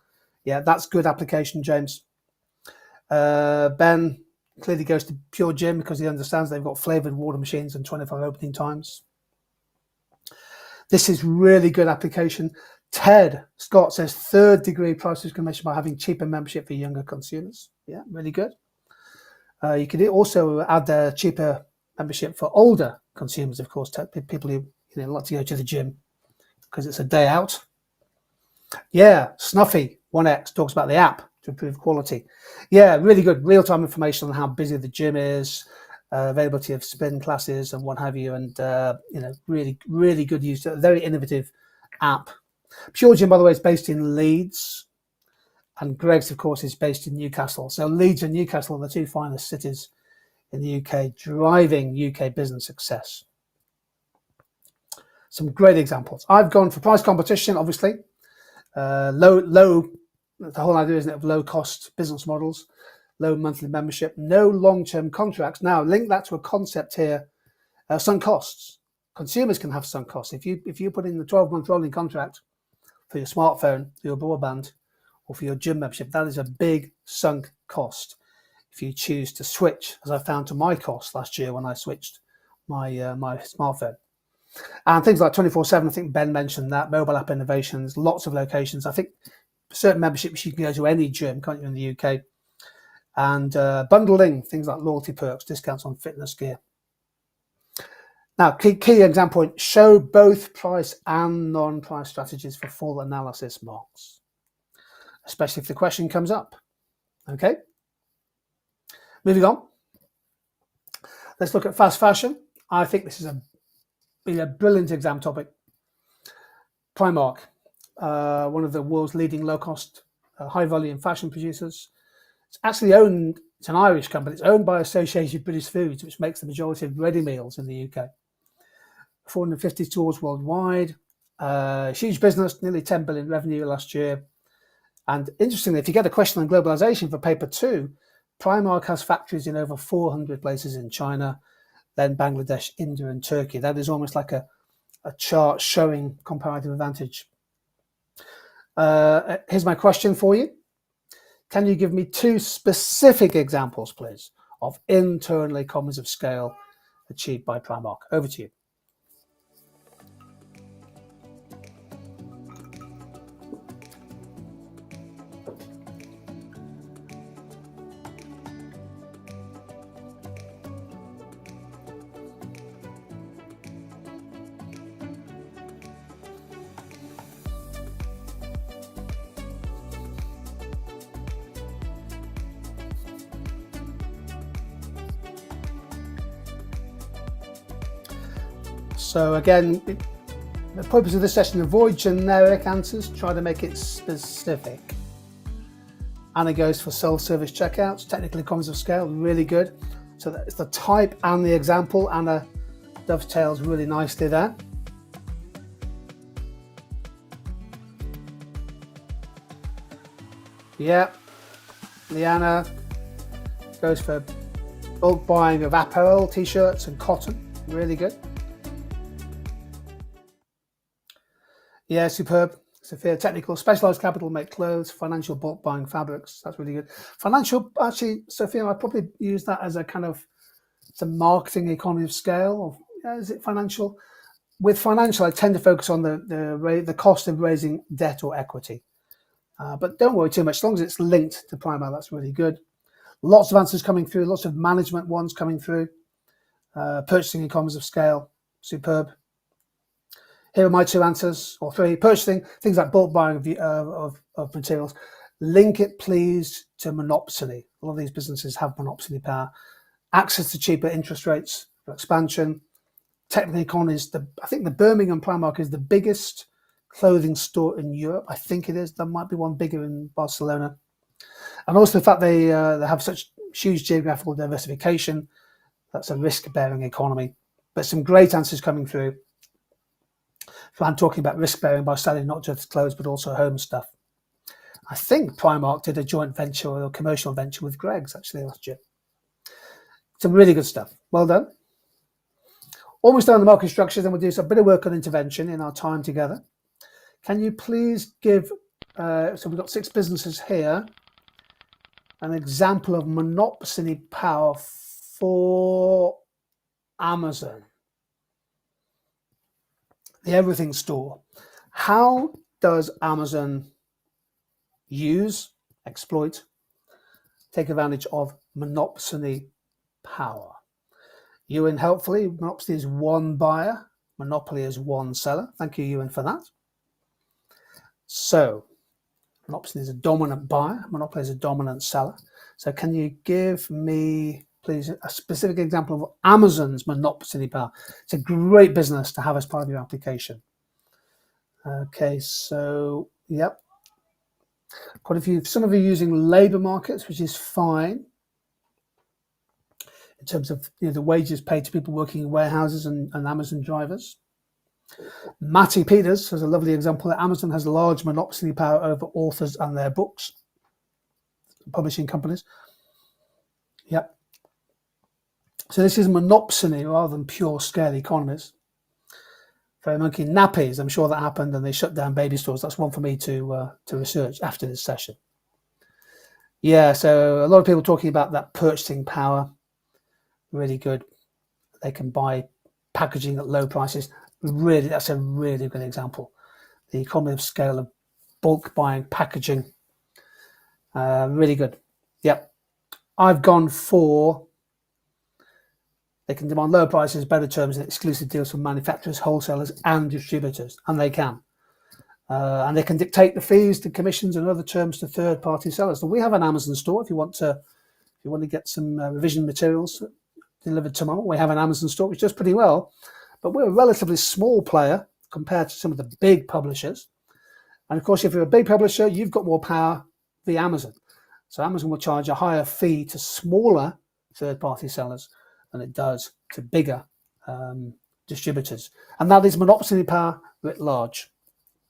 Yeah, that's good application, James. Ben clearly goes to Pure Gym because he understands they've got flavoured water machines and 25 opening times. This is really good application. Ted Scott says third degree price discrimination by having cheaper membership for younger consumers. Yeah, really good. You could also add the cheaper membership for older consumers, of course, people who like to go to the gym because it's a day out. Yeah, Snuffy 1X talks about the app to improve quality. Yeah, really good real-time information on how busy the gym is, availability of spin classes and what have you, and really, really good use. A very innovative app. Pure Gym, by the way, is based in Leeds, and Greg's, of course, is based in Newcastle. So Leeds and Newcastle are the two finest cities in the UK, driving UK business success. Some great examples. I've gone for price competition, obviously. Low. The whole idea, isn't it, of low-cost business models, low monthly membership, no long-term contracts. Now, link that to a concept here: sunk costs. Consumers can have sunk costs. If you put in the 12-month rolling contract for your smartphone, for your broadband, or for your gym membership, that is a big sunk cost. If you choose to switch, as I found to my cost last year when I switched my smartphone. And things like 24/7, I think Ben mentioned that, mobile app innovations, lots of locations. I think certain memberships you can go to any gym, can't you, in the UK? And bundling, things like loyalty perks, discounts on fitness gear. Now, key exam point, show both price and non-price strategies for full analysis marks, especially if the question comes up. Okay, moving on. Let's look at fast fashion. I think this is been a brilliant exam topic. Primark, one of the world's leading low-cost, high-volume fashion producers. It's actually owned, it's an Irish company, it's owned by Associated British Foods, which makes the majority of ready meals in the UK. 450 stores worldwide, huge business, nearly 10 billion revenue last year. And interestingly, if you get a question on globalization for paper 2, Primark has factories in over 400 places in China, then Bangladesh, India, and Turkey. That is almost like a chart showing comparative advantage. Here's my question for you. Can you give me 2 specific examples, please, of internal economies of scale achieved by Primark? Over to you. So again, the purpose of this session, avoid generic answers, try to make it specific. Anna goes for self-service checkouts, technical economies of scale, really good. So that's the type and the example. Anna dovetails really nicely there. Yeah, Leanna goes for bulk buying of apparel, t-shirts and cotton, really good. Yeah, superb. Sophia, technical, specialized capital, make clothes, financial bulk buying fabrics. That's really good. Financial, actually, Sophia, I'd probably use that as a kind of, it's a marketing economy of scale. Or, yeah, is it financial? With financial, I tend to focus on the cost of raising debt or equity. But don't worry too much. As long as it's linked to Primark, that's really good. Lots of answers coming through, lots of management ones coming through. Purchasing economies of scale, superb. Here are my 2 answers, or 3. Purchasing, things like bulk buying of materials. Link it, please, to monopsony. A lot of these businesses have monopsony power. Access to cheaper interest rates for expansion. Technically, I think the Birmingham Primark is the biggest clothing store in Europe. I think it is. There might be one bigger in Barcelona. And also the fact they have such huge geographical diversification. That's a risk-bearing economy. But some great answers coming through. So I'm talking about risk-bearing by selling not just clothes, but also home stuff. I think Primark did a joint venture or a commercial venture with Greggs actually last year. Some really good stuff. Well done. Almost done on the market structures, then we'll do a bit of work on intervention in our time together. Can you please give, so we've got 6 businesses here, an example of monopsony power for Amazon, the everything store. How does Amazon exploit, take advantage of monopsony power? Ewan, helpfully, monopsony is one buyer, monopoly is one seller. Thank you, Ewan, for that. So, monopsony is a dominant buyer, monopoly is a dominant seller. So can you give me, please, a specific example of Amazon's monopsony power? It's a great business to have as part of your application. Okay, so, yep. Quite a few, some of you are using labour markets, which is fine. In terms of the wages paid to people working in warehouses and Amazon drivers. Matty Peters has a lovely example that Amazon has large monopsony power over authors and their books, publishing companies. Yep. So this is monopsony rather than pure scale economies. For monkey nappies, I'm sure that happened and they shut down baby stores. That's one for me to research after this session. Yeah, so a lot of people talking about that purchasing power. Really good. They can buy packaging at low prices. Really, that's a really good example. The economy of scale of bulk buying, packaging. Really good. Yep. I've gone for, they can demand lower prices, better terms, and exclusive deals from manufacturers, wholesalers, and distributors. And they can. And they can dictate the fees, the commissions, and other terms to third-party sellers. So we have an Amazon store if you want to get some revision materials delivered tomorrow. We have an Amazon store which does pretty well, but we're a relatively small player compared to some of the big publishers. And of course, if you're a big publisher, you've got more power via Amazon. So Amazon will charge a higher fee to smaller third-party sellers than it does to bigger distributors. And that is monopsony power writ large.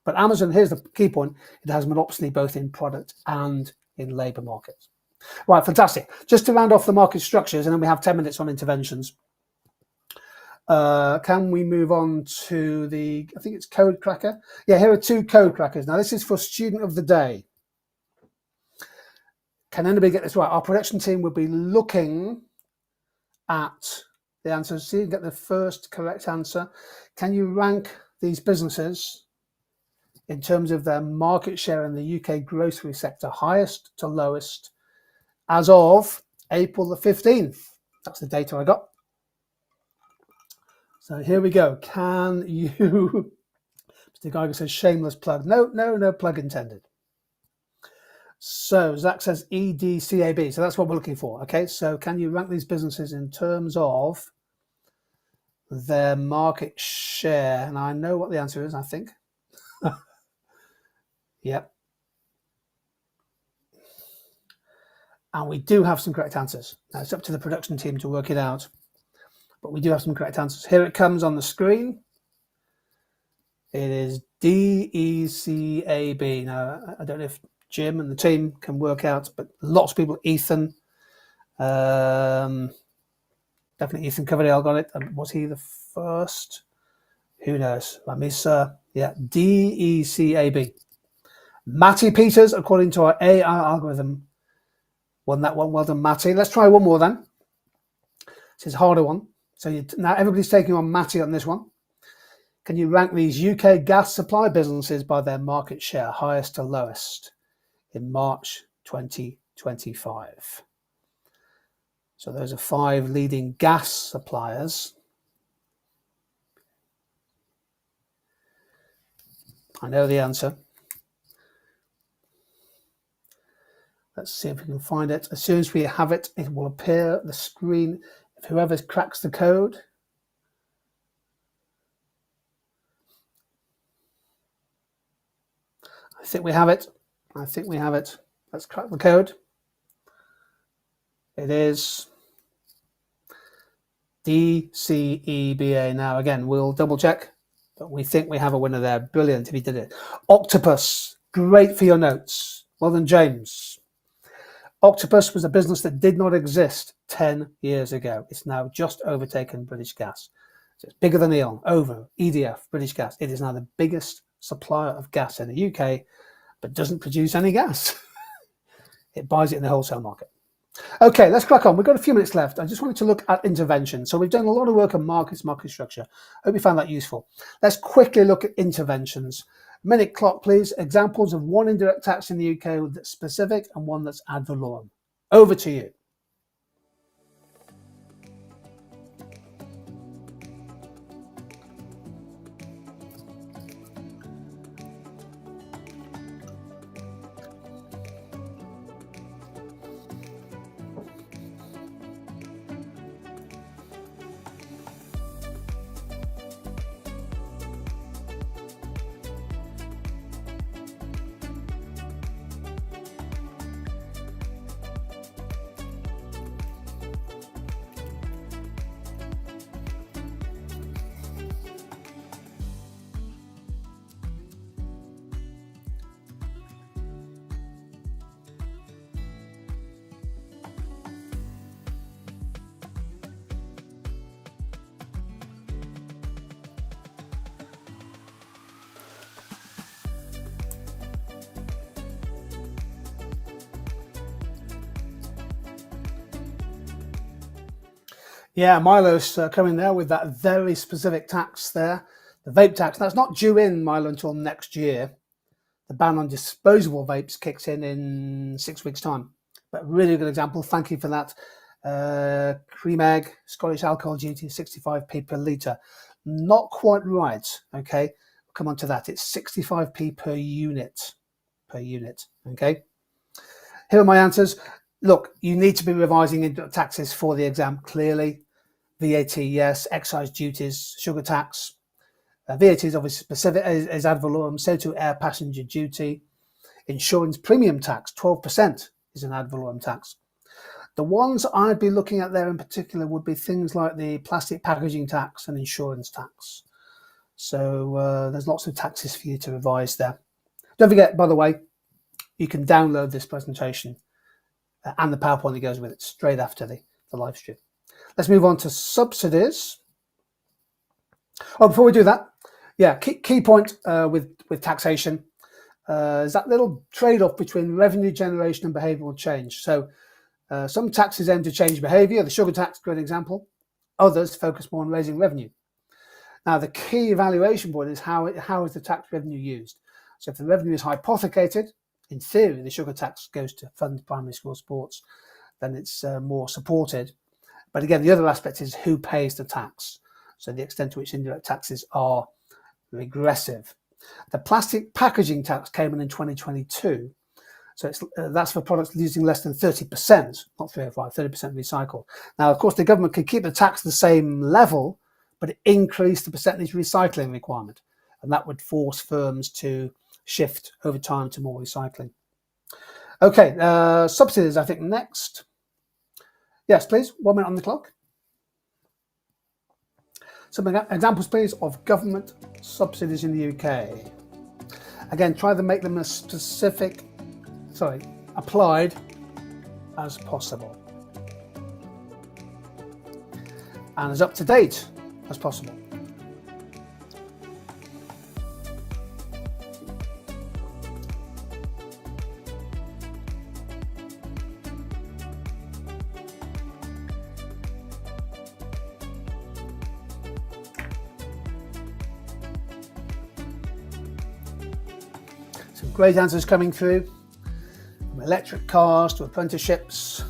But Amazon, here's the key point, it has monopsony both in product and in labour markets. Right, fantastic. Just to round off the market structures, and then we have 10 minutes on interventions. Can we move on to the, I think it's code cracker. Yeah, here are 2 code crackers. Now, this is for student of the day. Can anybody get this right? Our production team will be looking at the answers. See, get the first correct answer. Can you rank these businesses in terms of their market share in the UK grocery sector, highest to lowest, as of April the 15th. That's the data I got. So here we go. Can you, Mr. Geiger says shameless plug. No plug intended. So Zach says EDCAB. So that's what we're looking for. Okay, so can you rank these businesses in terms of their market share? And I know what the answer is, I think. Yep. And we do have some correct answers. Now it's up to the production team to work it out, but we do have some correct answers. Here it comes on the screen. It is DECAB. Now, I don't know if Jim and the team can work out, but lots of people, Ethan, definitely Ethan Coverdale got it. Was he the first? Who knows? Let me, yeah, DECAB. Matty Peters, according to our AI algorithm, won that one. Well done, Matty. Let's try one more then. This is a harder one. So now everybody's taking on Matty on this one. Can you rank these UK gas supply businesses by their market share, highest to lowest, in March 2025? So those are 5 leading gas suppliers. I know the answer. Let's see if we can find it. As soon as we have it, it will appear the screen. whoever cracks the code. I think we have it. I think we have it. Let's crack the code. It is DCEBA. Now, again, we'll double check, but we think we have a winner there. Brilliant if he did it. Octopus, great for your notes. Well done, James. Octopus was a business that did not exist 10 years ago. It's now just overtaken British Gas. So it's bigger than E.ON, over EDF, British Gas. It is now the biggest supplier of gas in the UK, but doesn't produce any gas. It buys it in the wholesale market. Okay, let's crack on. We've got a few minutes left. I just wanted to look at intervention. So we've done a lot of work on market structure. Hope you found that useful. Let's quickly look at interventions. Minute clock, please. Examples of one indirect tax in the UK that's specific and one that's ad valorem. Over to you. Yeah, Milo's coming there with that very specific tax there. The vape tax, that's not due in, Milo, until next year. The ban on disposable vapes kicks in 6 weeks' time. But really good example. Thank you for that. Primark, Scottish alcohol duty, 65p per litre. Not quite right, okay? We'll come on to that. It's 65p per unit, okay? Here are my answers. Look, you need to be revising taxes for the exam, clearly. VAT, yes. Excise duties, sugar tax. VAT is obviously specific, is ad valorem, so to air passenger duty. Insurance premium tax, 12% is an ad valorem tax. The ones I'd be looking at there in particular would be things like the plastic packaging tax and insurance tax. So there's lots of taxes for you to revise there. Don't forget, by the way, you can download this presentation and the PowerPoint that goes with it straight after the live stream. Let's move on to subsidies. Oh, before we do that, yeah, key point with taxation is that little trade-off between revenue generation and behavioural change. So some taxes aim to change behaviour. The sugar tax, great example. Others focus more on raising revenue. Now, the key evaluation point is how is the tax revenue used. So if the revenue is hypothecated, in theory, the sugar tax goes to fund primary school sports, then it's more supported. But again, the other aspect is who pays the tax. So the extent to which indirect taxes are regressive. The plastic packaging tax came in 2022. So that's for products using less than 30%, not 3 or 5, 30% recycled. Now, of course, the government could keep the tax the same level, but increase the percentage recycling requirement. And that would force firms to shift over time to more recycling. Okay, subsidies, I think, next. Yes, please, 1 minute on the clock. Some examples, please, of government subsidies in the UK. Again, try to make them as applied as possible. And as up to date as possible. Some great answers coming through, from electric cars to apprenticeships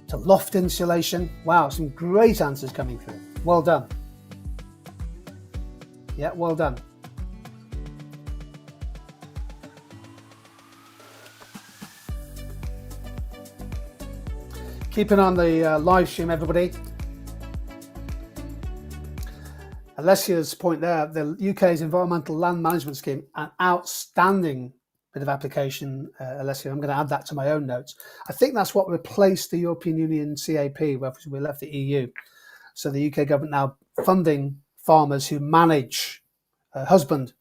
to loft insulation. Wow, some great answers coming through. Well done. Yeah, well done. Keep an eye on the live stream, everybody. Lesia's point there, the UK's Environmental Land Management Scheme, an outstanding bit of application, Lesia. I'm going to add that to my own notes. I think that's what replaced the European Union CAP, where we left the EU. So the UK government now funding farmers who manage, husband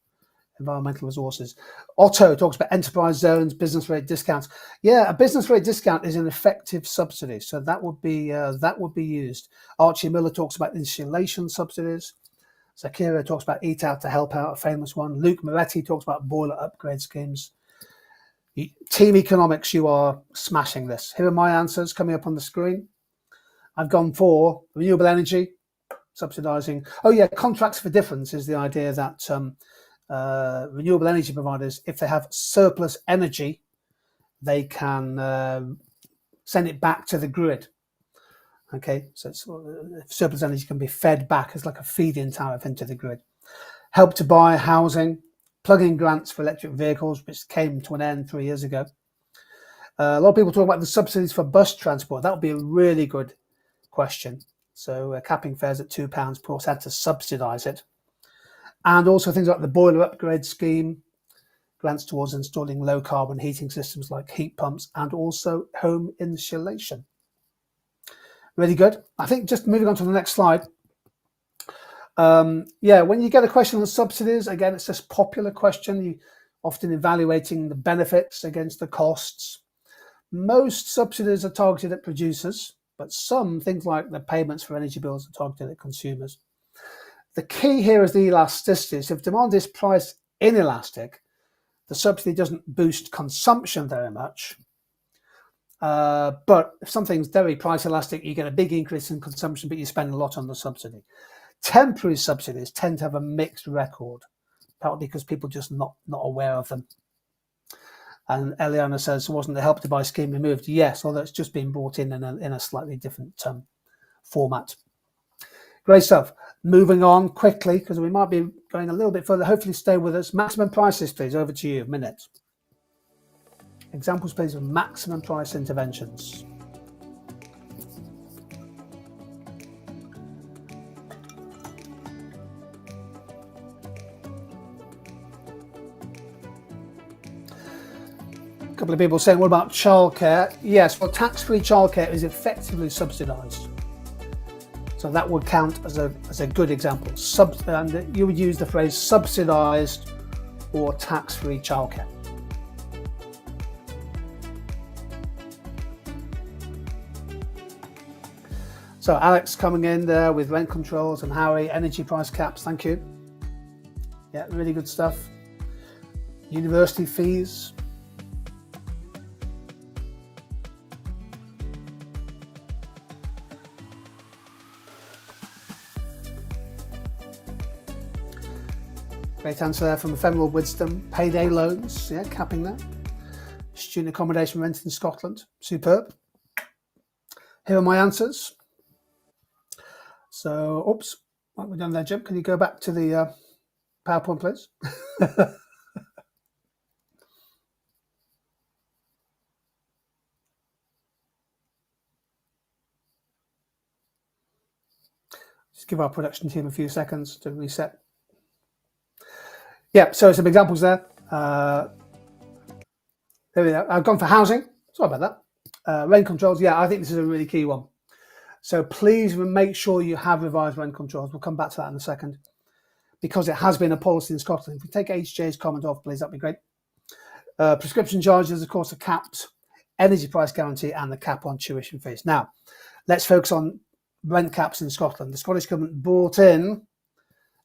environmental resources. Otto talks about enterprise zones, business rate discounts. Yeah, a business rate discount is an effective subsidy, so that would be used. Archie Miller talks about insulation subsidies. Zakira talks about Eat Out to Help Out, a famous one. Luke Moretti talks about boiler upgrade schemes. Team Economics, you are smashing this. Here are my answers coming up on the screen. I've gone for renewable energy, subsidising. Oh yeah, contracts for difference is the idea that renewable energy providers, if they have surplus energy, they can send it back to the grid. Okay, so surplus energy can be fed back as like a feed-in tariff into the grid. Help to buy housing, plug-in grants for electric vehicles, which came to an end 3 years ago. A lot of people talk about the subsidies for bus transport. That would be a really good question. So capping fares at £2 per horse, had to subsidise it. And also things like the boiler upgrade scheme, grants towards installing low carbon heating systems like heat pumps, and also home insulation. Really good. I think just moving on to the next slide. Yeah, when you get a question on subsidies, again, it's just popular question. You often evaluating the benefits against the costs. Most subsidies are targeted at producers, but some things like the payments for energy bills are targeted at consumers. The key here is the elasticity. So if demand is price inelastic, the subsidy doesn't boost consumption very much. But if something's very price elastic, you get a big increase in consumption, but you spend a lot on the subsidy. Temporary subsidies tend to have a mixed record, partly because people just not aware of them. And Eliana says, wasn't the Help to Buy scheme removed? Yes, although it's just been brought in a slightly different format. Great stuff. Moving on quickly, because we might be going a little bit further. Hopefully stay with us. Maximum prices, please. Over to you. A minute. Examples, please, of maximum price interventions. A couple of people saying, what about childcare? Yes, well, tax-free childcare is effectively subsidised. So that would count as a good example. And you would use the phrase subsidised or tax-free childcare. So Alex coming in there with rent controls, and Harry, energy price caps, thank you. Yeah, really good stuff. University fees. Great answer there from Ephemeral Wisdom. Payday loans, yeah, capping that. Student accommodation rent in Scotland, superb. Here are my answers. So, oops, what have we done there, Jim? Can you go back to the PowerPoint, please? Just give our production team a few seconds to reset. Yeah, so some examples there. There we go. I've gone for housing. Sorry about that. Rent controls. Yeah, I think this is a really key one. So please make sure you have revised rent controls. We'll come back to that in a second, because it has been a policy in Scotland. If we take HJ's comment off, please, that'd be great. Prescription charges, of course, are capped. Energy price guarantee and the cap on tuition fees. Now, let's focus on rent caps in Scotland. The Scottish government brought in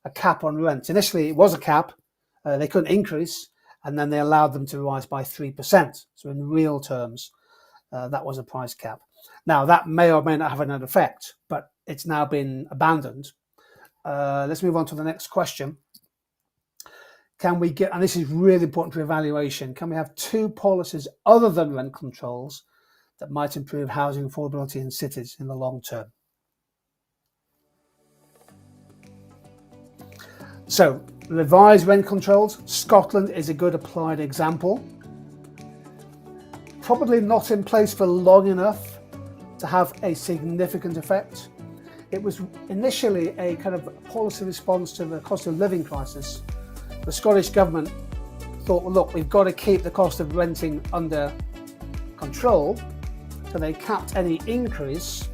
a cap on rent. Initially, it was a cap. They couldn't increase, and then they allowed them to rise by 3%. So in real terms, that was a price cap. Now, that may or may not have an effect, but it's now been abandoned. Let's move on to the next question. Can we get, and this is really important for evaluation, can we have two policies other than rent controls that might improve housing affordability in cities in the long term? So, revised rent controls. Scotland is a good applied example. Probably not in place for long enough to have a significant effect. It was initially a kind of policy response to the cost of living crisis. The Scottish government thought, well, look, we've got to keep the cost of renting under control, so they capped any increase.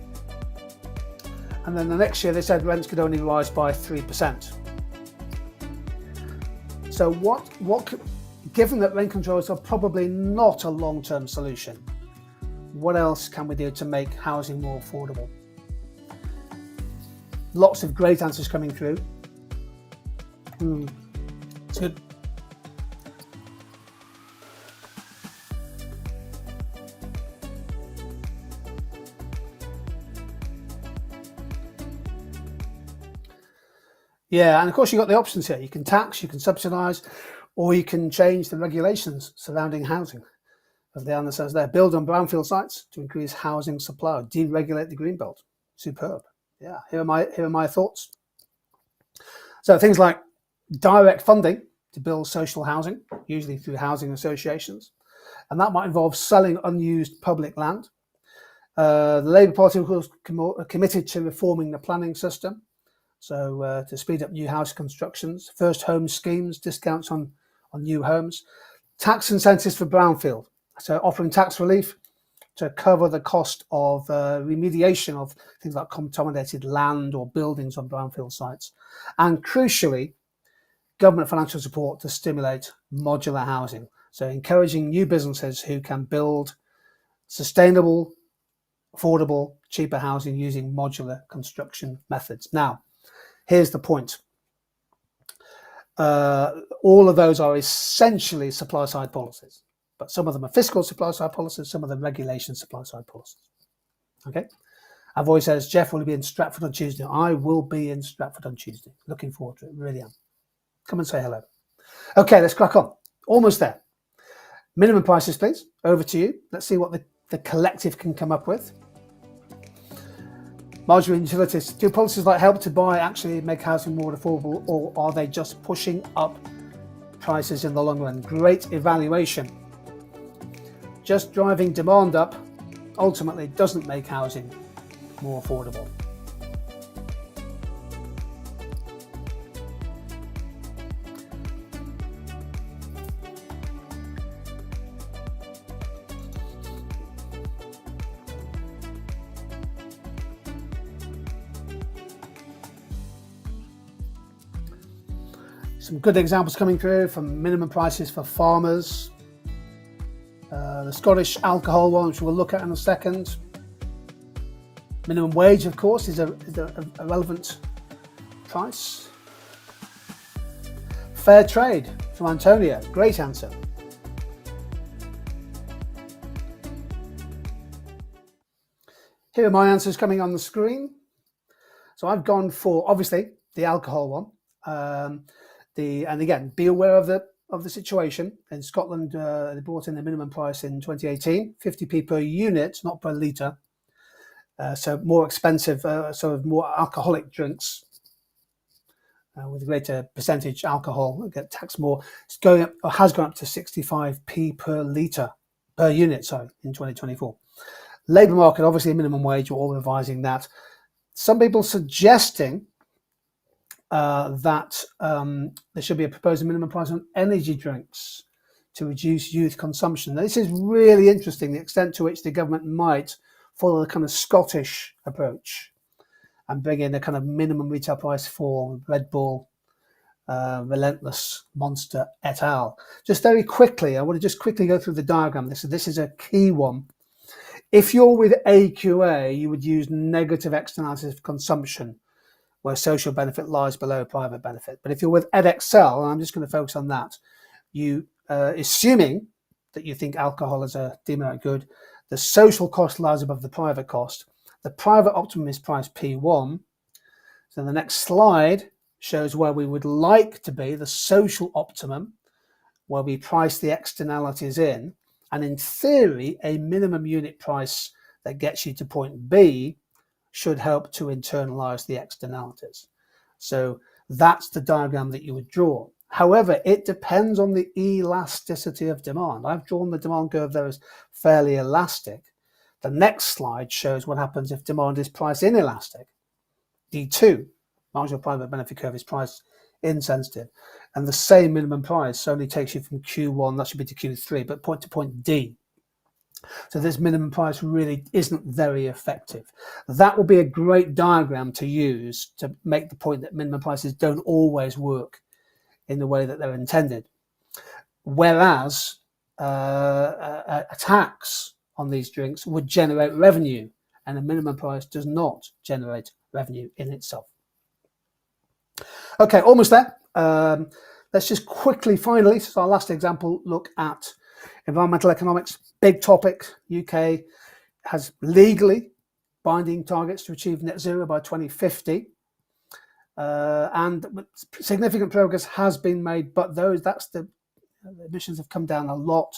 And then the next year they said rents could only rise by 3%. So given that rent controls are probably not a long-term solution, what else can we do to make housing more affordable? Lots of great answers coming through. It's good. Yeah, and of course you've got the options here. You can tax, you can subsidise, or you can change the regulations surrounding housing. As the answer says there, build on brownfield sites to increase housing supply, deregulate the greenbelt. Superb. Yeah, here are my thoughts. So things like direct funding to build social housing, usually through housing associations, and that might involve selling unused public land. The Labour Party was committed to reforming the planning system, so to speed up new house constructions, first home schemes, discounts on new homes, tax incentives for brownfield, so offering tax relief to cover the cost of remediation of things like contaminated land or buildings on brownfield sites, and crucially, government financial support to stimulate modular housing, so encouraging new businesses who can build sustainable, affordable, cheaper housing using modular construction methods. Now, here's the point. All of those are essentially supply-side policies, but some of them are fiscal supply-side policies, some of them regulation supply-side policies. Okay? Our voice says, Geoff, will be in Stratford on Tuesday? I will be in Stratford on Tuesday. Looking forward to it, really am. Come and say hello. Okay, let's crack on. Almost there. Minimum prices, please. Over to you. Let's see what the collective can come up with. Marginal utilities. Do policies like Help to Buy actually make housing more affordable, or are they just pushing up prices in the long run? Great evaluation. Just driving demand up ultimately doesn't make housing more affordable. Some good examples coming through from minimum prices for farmers. The Scottish alcohol one, which we'll look at in a second. Minimum wage, of course, is a relevant price. Fair trade from Antonia, great answer. Here are my answers coming on the screen. So I've gone for, obviously, the alcohol one. And again, be aware of the situation. In Scotland, they brought in the minimum price in 2018, 50p per unit, not per litre. So more expensive, sort of more alcoholic drinks with a greater percentage alcohol get taxed more. It's going up, or has gone up to 65p per unit, in 2024. Labour market, obviously, minimum wage. We're all revising that. Some people suggesting that there should be a proposed minimum price on energy drinks to reduce youth consumption. Now, this is really interesting, the extent to which the government might follow the kind of Scottish approach and bring in a kind of minimum retail price for Red Bull, Relentless, Monster, et al. Just very quickly, I want to just quickly go through the diagram. This is a key one. If you're with AQA, you would use negative externalities of consumption, where social benefit lies below private benefit. But if you're with Edexcel, and I'm just going to focus on that, you assuming that you think alcohol is a demerit good, the social cost lies above the private cost. The private optimum is price P1. So the next slide shows where we would like to be, the social optimum, where we price the externalities in. And in theory, a minimum unit price that gets you to point B should help to internalize the externalities. So that's the diagram that you would draw. However, it depends on the elasticity of demand. I've drawn the demand curve there as fairly elastic. The next slide shows what happens if demand is price inelastic. D2, marginal private benefit curve, is price insensitive, and the same minimum price only takes you from Q1, that should be to Q3, but point to point D. So this minimum price really isn't very effective. That will be a great diagram to use to make the point that minimum prices don't always work in the way that they're intended. Whereas a tax on these drinks would generate revenue, and a minimum price does not generate revenue in itself. Okay, almost there. Let's just quickly, finally, this is our last example, look at environmental economics. Big topic. UK has legally binding targets to achieve net zero by 2050. And significant progress has been made, but the emissions have come down a lot,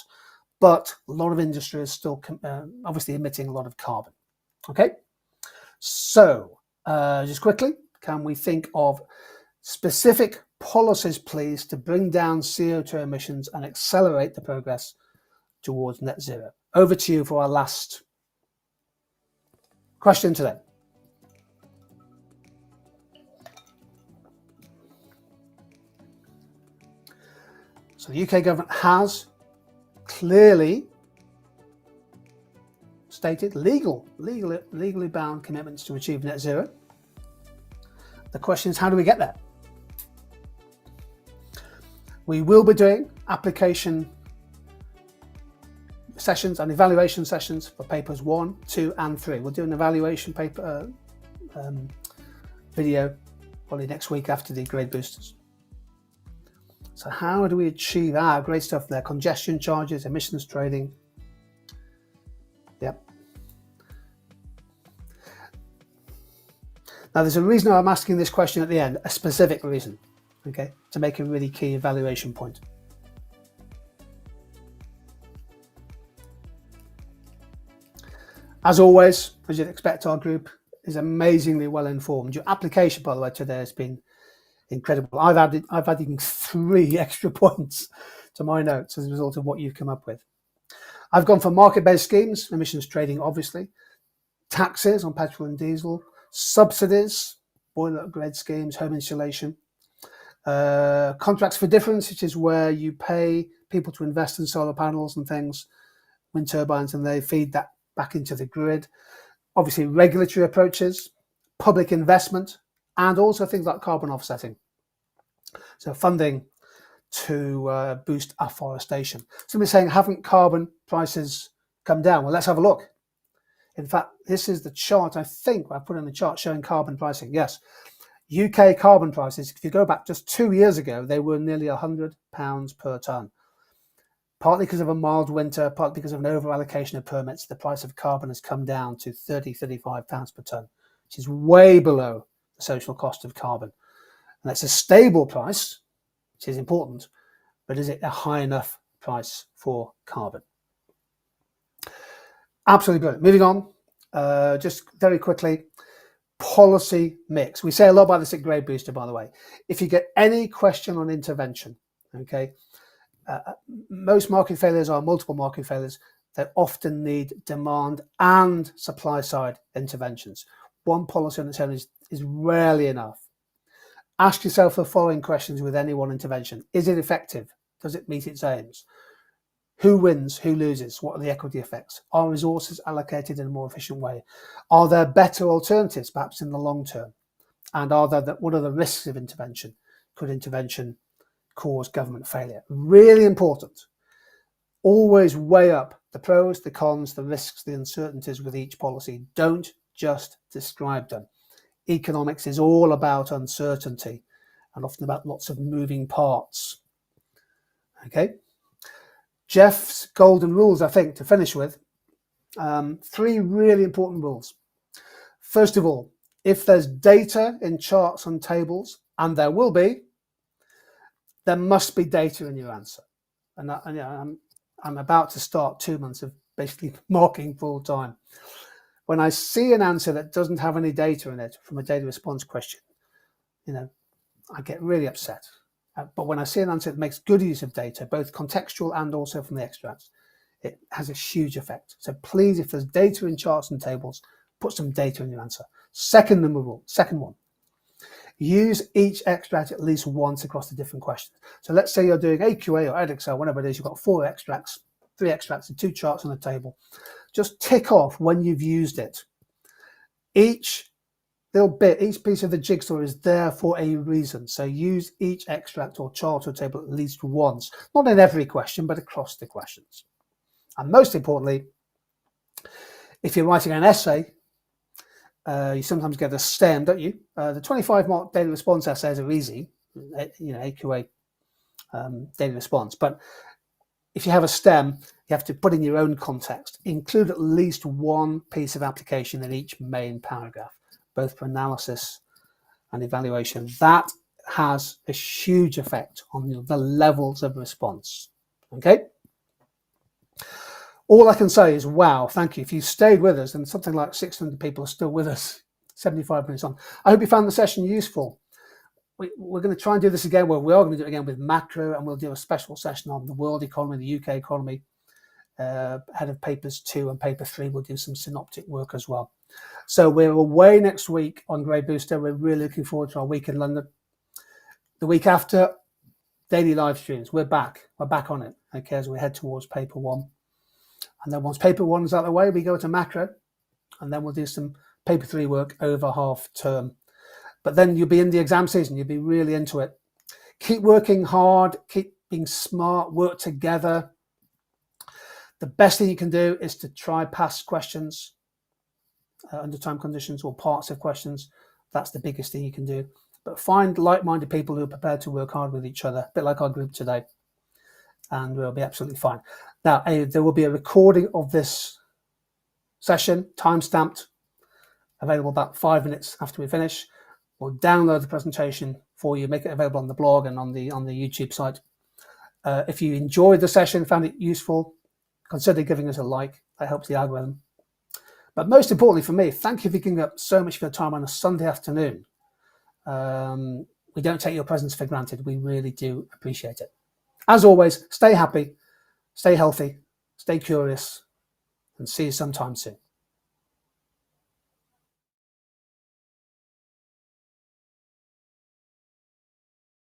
but a lot of industry is still obviously emitting a lot of carbon. Okay, so just quickly, can we think of specific policies, please, to bring down CO2 emissions and accelerate the progress towards net zero? Over to you for our last question today. So the UK government has clearly stated legally bound commitments to achieve net zero. The question is, how do we get there? We will be doing application sessions and evaluation sessions for papers 1, 2 and 3. We'll do an evaluation paper video probably next week after the grade boosters. So how do we achieve great stuff there? Congestion charges, emissions trading. Yep. Now there's a reason I'm asking this question at the end, a specific reason, okay, to make a really key evaluation point. As always, as you'd expect, our group is amazingly well informed. Your application, by the way, today has been incredible. I've added even 3 extra points to my notes as a result of what you've come up with. I've gone for market-based schemes, emissions trading, obviously, taxes on petrol and diesel, subsidies, boiler upgrade schemes, home insulation, contracts for difference, which is where you pay people to invest in solar panels and things, wind turbines, and they feed that back into the grid. Obviously, regulatory approaches, public investment, and also things like carbon offsetting. So funding to boost afforestation. Somebody's saying, haven't carbon prices come down? Well, let's have a look. In fact, this is the chart, I think, I put in the chart showing carbon pricing. Yes, UK carbon prices, if you go back just 2 years ago, they were nearly £100 per tonne. Partly because of a mild winter, partly because of an over-allocation of permits, the price of carbon has come down to £30–35 per tonne, which is way below the social cost of carbon. And that's a stable price, which is important, but is it a high enough price for carbon? Absolutely brilliant. Moving on, just very quickly, policy mix. We say a lot about this at Grade Booster, by the way. If you get any question on intervention, okay, most market failures are multiple market failures. They often need demand and supply side interventions. One policy on its own is rarely enough. Ask yourself the following questions with any one intervention. Is it effective? Does it meet its aims? Who wins? Who loses? What are the equity effects? Are resources allocated in a more efficient way? Are there better alternatives, perhaps in the long term? And what are the risks of intervention? Could intervention cause government failure? Really important. Always weigh up the pros, the cons, the risks, the uncertainties with each policy. Don't just describe them. Economics is all about uncertainty and often about lots of moving parts. Okay. Geoff's golden rules, I think, to finish with. 3 really important rules. First of all, if there's data in charts and tables, and there will be, there must be data in your answer. And I'm about to start 2 months of basically marking full time. When I see an answer that doesn't have any data in it from a data response question, I get really upset. But when I see an answer that makes good use of data, both contextual and also from the extracts, it has a huge effect. So please, if there's data in charts and tables, put some data in your answer. Second one, use each extract at least once across the different questions. So let's say you're doing AQA or EdXL, whatever it is, you've got 4 extracts, 3 extracts and 2 charts on the table. Just tick off when you've used it. Each little bit, each piece of the jigsaw is there for a reason. So use each extract or chart or table at least once, not in every question, but across the questions. And most importantly, if you're writing an essay, you sometimes get a STEM, don't you? The 25-mark daily response essays are easy, AQA daily response. But if you have a STEM, you have to put in your own context. Include at least one piece of application in each main paragraph, both for analysis and evaluation. That has a huge effect on the levels of response. Okay? All I can say is, wow, thank you. If you stayed with us, and something like 600 people are still with us, 75 minutes on. I hope you found the session useful. We're going to try and do this again. Well, we are going to do it again with macro, and we'll do a special session on the world economy, the UK economy. Ahead of papers 2 and paper 3, we'll do some synoptic work as well. So we're away next week on Grey Booster. We're really looking forward to our week in London. The week after, daily live streams. We're back. We're back on it. Okay, as we head towards paper 1. And then once paper 1 is out of the way, we go to macro, and then we'll do some paper 3 work over half term. But then you'll be in the exam season. You'll be really into it. Keep working hard. Keep being smart. Work together. The best thing you can do is to try past questions under time conditions or parts of questions. That's the biggest thing you can do. But find like-minded people who are prepared to work hard with each other, a bit like our group today, and we'll be absolutely fine. Now, there will be a recording of this session, time-stamped, available about 5 minutes after we finish. We'll download the presentation for you, make it available on the blog and on the YouTube site. If you enjoyed the session, found it useful, consider giving us a like. That helps the algorithm. But most importantly for me, thank you for giving up so much of your time on a Sunday afternoon. We don't take your presence for granted. We really do appreciate it. As always, stay happy, stay healthy, stay curious, and see you sometime soon.